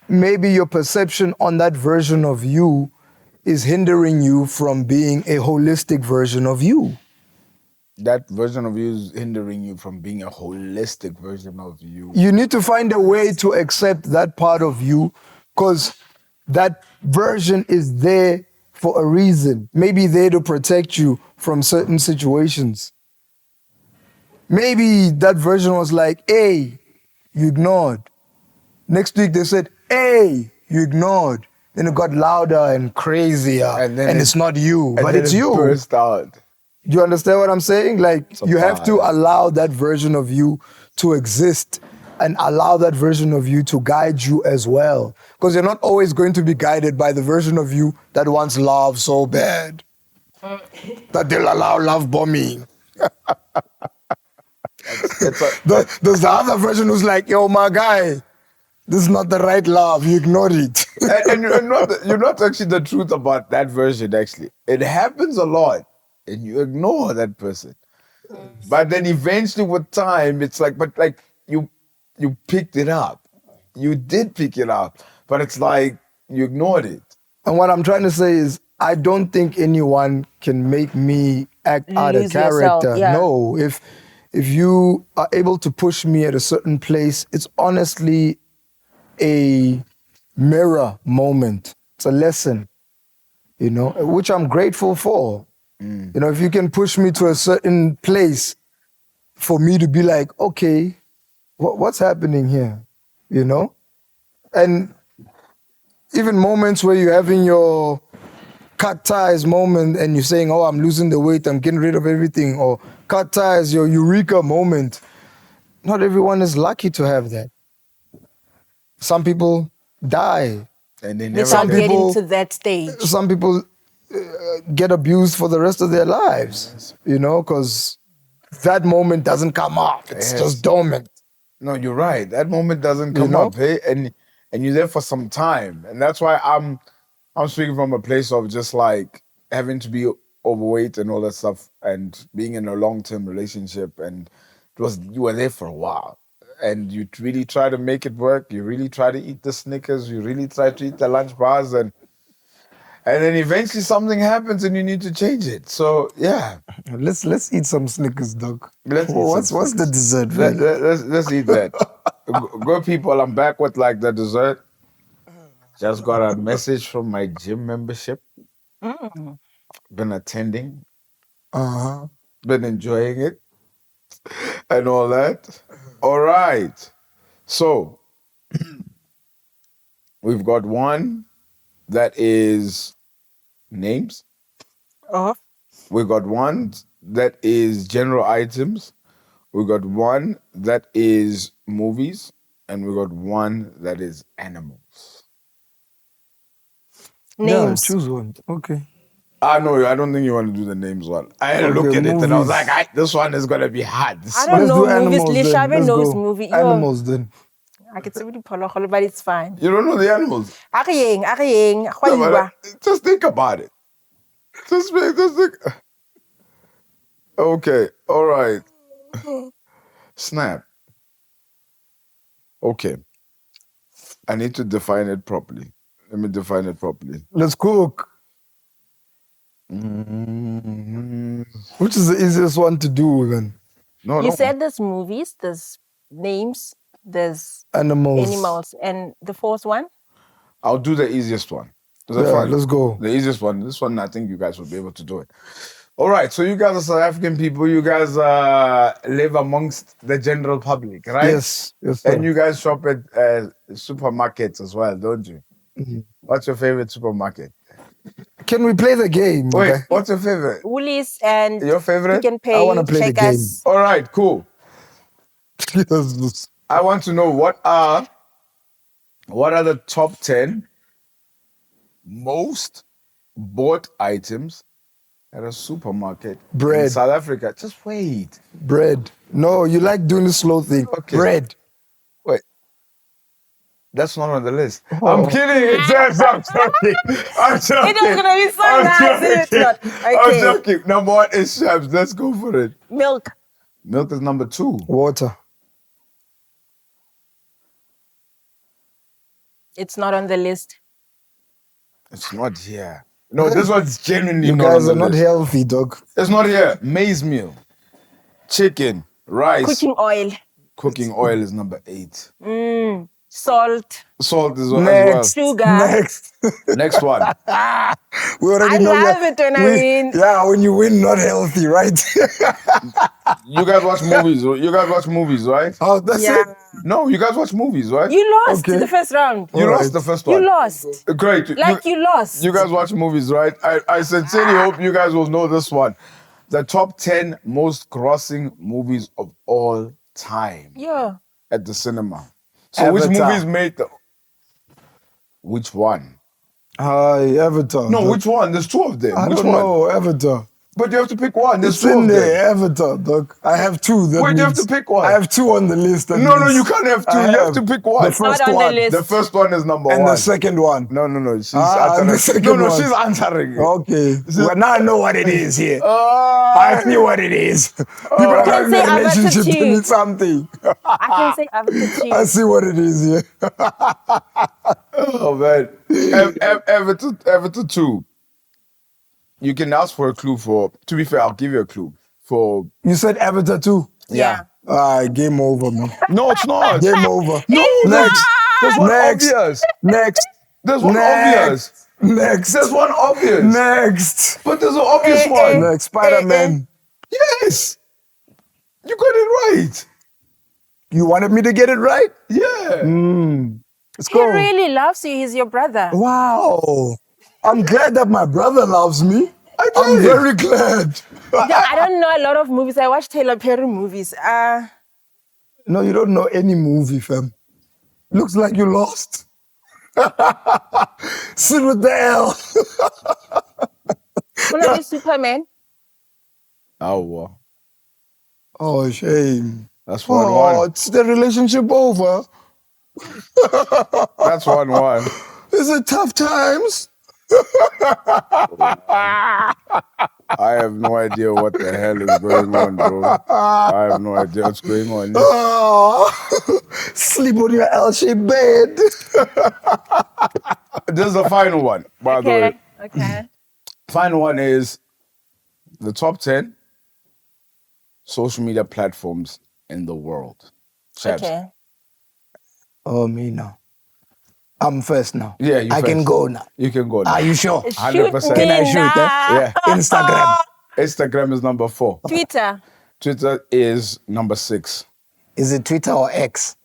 maybe your perception on that version of you is hindering you from being a holistic version of you. That version of you is hindering you from being a holistic version of you. You need to find a way to accept that part of you because that version is there for a reason. Maybe there to protect you from certain situations. Maybe that version was like, hey, you ignored. Next week they said, hey, you ignored. Then it got louder and crazier. And it's not you, and but then it's it you. burst out. Do you understand what I'm saying? Like, a you have to vibe. allow that version of you to exist and allow that version of you to guide you as well. Because you're not always going to be guided by the version of you that wants love so bad. That they'll allow love bombing. There's the other version who's like, yo, my guy, this is not the right love. You ignored it. and you're not actually the truth about that version, actually. It happens a lot, and you ignore that person. But then eventually with time, it's like, but like you picked it up. You did pick it up, but it's like you ignored it. And what I'm trying to say is, I don't think anyone can make me act out of Lose yourself, character. yeah. No, if you are able to push me at a certain place, it's honestly a mirror moment. It's a lesson, you know, which I'm grateful for. You know, if you can push me to a certain place for me to be like, okay, what's happening here, you know? And even moments where you're having your cut ties moment and you're saying, oh, I'm losing the weight, I'm getting rid of everything, or cut ties, your eureka moment. Not everyone is lucky to have that. Some people die. And they They never can't get get people- into that stage. Some people get abused for the rest of their lives, you know, because that moment doesn't come up. It's Yes. just dormant. No, you're right. That moment doesn't come know? up, hey? And you're there for some time. And that's why I'm speaking from a place of just like having to be overweight and all that stuff and being in a long-term relationship, and you were there for a while. And you really try to make it work. You really try to eat the Snickers. You really try to eat the lunch bars, and then eventually something happens and you need to change it. So yeah, Let's eat some Snickers, dog. Let's eat What's some the dessert, Let, man? us eat that. Go people, I'm back with like the dessert. Just got a message from my gym membership. Been attending, Uh-huh. been enjoying it, and all that. All right. So we've got one that is names. Oh, We got one that is general items. We got one that is movies, and we got one that is animals. names. Yeah, choose one. Okay. No, I don't think you want to do the names one. I had to look Okay, at it and I was movies. like, this one is gonna be hard. I don't Let's know do movies. animals then. Lishabe Let's knows go. movie. Yo, Animals then. I can see what you but it's fine. You don't know the animals. Akiyeng, No, but, Khwaliwa. just think about it. Just think. Okay, all right. Snap. Okay. I need to define it properly. Let me define it properly. Let's cook. Mm-hmm. Which is the easiest one to do then? No, You no. said there's movies, there's names, there's Animals. animals, and the fourth one? I'll do the easiest one. Is that Yeah, fine? let's go. The easiest one. This one, I think you guys will be able to do it. All right. So you guys are South African people. You guys live amongst the general public, right? Yes. Yes, sir. And you guys shop at supermarkets as well, don't you? Mm-hmm. What's your favorite supermarket? Can we play the game? Wait, okay? what's your favorite? Woolies and Your favorite? Pick and Pay, I wanna play the Checkers. All right, cool. Yes. I want to know what are the top 10 most bought items At a supermarket. Bread. In South Africa. Just wait. Bread. No, you like doing the slow thing. Okay. Bread. Wait. That's not on the list. Oh. I'm kidding. I'm joking. I'm joking. It was gonna be so I'm nice if it's not. I'm Okay. joking. Number 1 is Shabs. Let's go for it. Milk. Milk is number 2. Water. It's not on the list. It's not here. No, this one's genuinely You not guys on are the not list. healthy, dog. It's not here. Maize meal. Chicken. Rice. Cooking oil. Cooking oil is number 8. Salt. Salt is Next. Sugar. Next. as well. Next one. We already I know love it when I win. Yeah, when you win, not healthy, right? You guys watch movies. You guys watch movies, right? Oh, that's Yeah. it. No, you guys watch movies, right? You lost Okay. the first round. You Alright. lost the first one. You lost. Great. Like you lost. You guys watch movies, right? I sincerely hope you guys will know this one. The top 10 most grossing movies of all time Yeah. at the cinema. So which Avatar. movies made the... Which one? Hi, Avatar. No, dog. which one? There's 2 of them. I Which don't one? know, Avatar. But you have to pick one. There's It's 2 in of there, them. Avatar, dog. I have 2. That Wait, you have means to pick one. I have 2 on the list. that No, means you can't have 2. I You have to pick one. The first Not on the one. list. The first one is number And 1. the second one. No. She's Ah, answering. the second no, one. she's answering. Okay. Well, now I know what it is here. Ah. I see what it is. People are having say a relationship Avatar to need something. I can say Avatar I too. see what it is here. Oh man, Everton 2. You can ask for a clue for. To be fair, I'll give you a clue for. You said Avatar 2? Yeah. Game over, man. No, it's not. Game over. No, Next. There's one Next. obvious. Next. There's one Next. obvious. Next. There's one obvious. Next. But there's an obvious one. Next. Spider-Man. Yes, you got it right. You wanted me to get it right? Yeah. Let's He go. really loves you. He's your brother. Wow. I'm glad that my brother loves me. I I'm did. very glad. I don't know a lot of movies. I watch Taylor Perry movies. No, you don't know any movie, fam. Looks like you lost. Sit with the L. Wanna be Superman? Oh well, Oh, shame. that's Oh, 1-1. it's the relationship over. That's 1-1. Is it tough times? I have no idea what the hell is going on, bro. I have no idea what's going on. Oh, sleep on your L-shaped bed. This is the final one, by the way. Okay. Final one is the top 10 social media platforms in the world. Shabs. Okay. Oh, me now. I'm first now. Yeah, you I can first. go now. You can go now. Are you sure? 100%. Can I shoot, Yeah. Instagram. Instagram is number 4. Twitter. Twitter is number 6. Is it Twitter or X?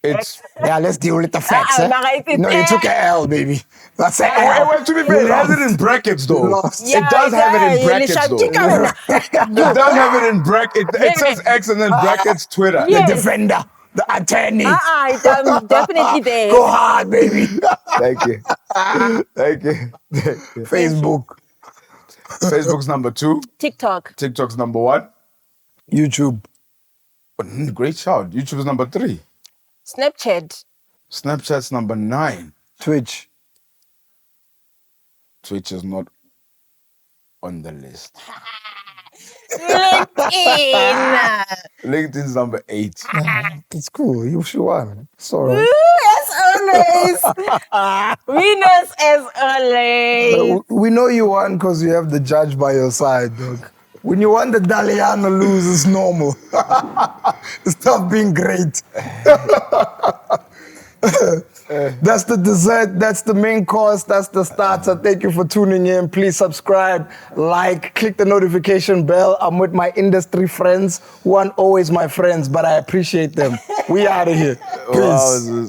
It's Yeah, let's deal with the facts. Ah, mara, it's No, you X. took an L, baby. That's an L. wait, to be fair, it has it in brackets though. Lost. It does have it in brackets though. It does have it in brackets. It says X and then brackets Twitter. Yeah. The defender, the attorney. It's definitely there. Go hard, baby. Thank you. Thank you. Facebook, Facebook's number 2. TikTok. TikTok's number 1. YouTube, Great shout. YouTube is number 3. Snapchat. Snapchat's number 9. Twitch. Twitch is not on the list. LinkedIn. LinkedIn's number 8. It's cool. You should won. It's all right. As always. Winners as always. We know you won because you have the judge by your side, dog. When you want the Madallion to lose, it's normal. Stop being great. That's the dessert. That's the main course. That's the starter. Thank you for tuning in. Please subscribe, like, click the notification bell. I'm with my industry friends who aren't always my friends, but I appreciate them. We out of here. Peace. Wow,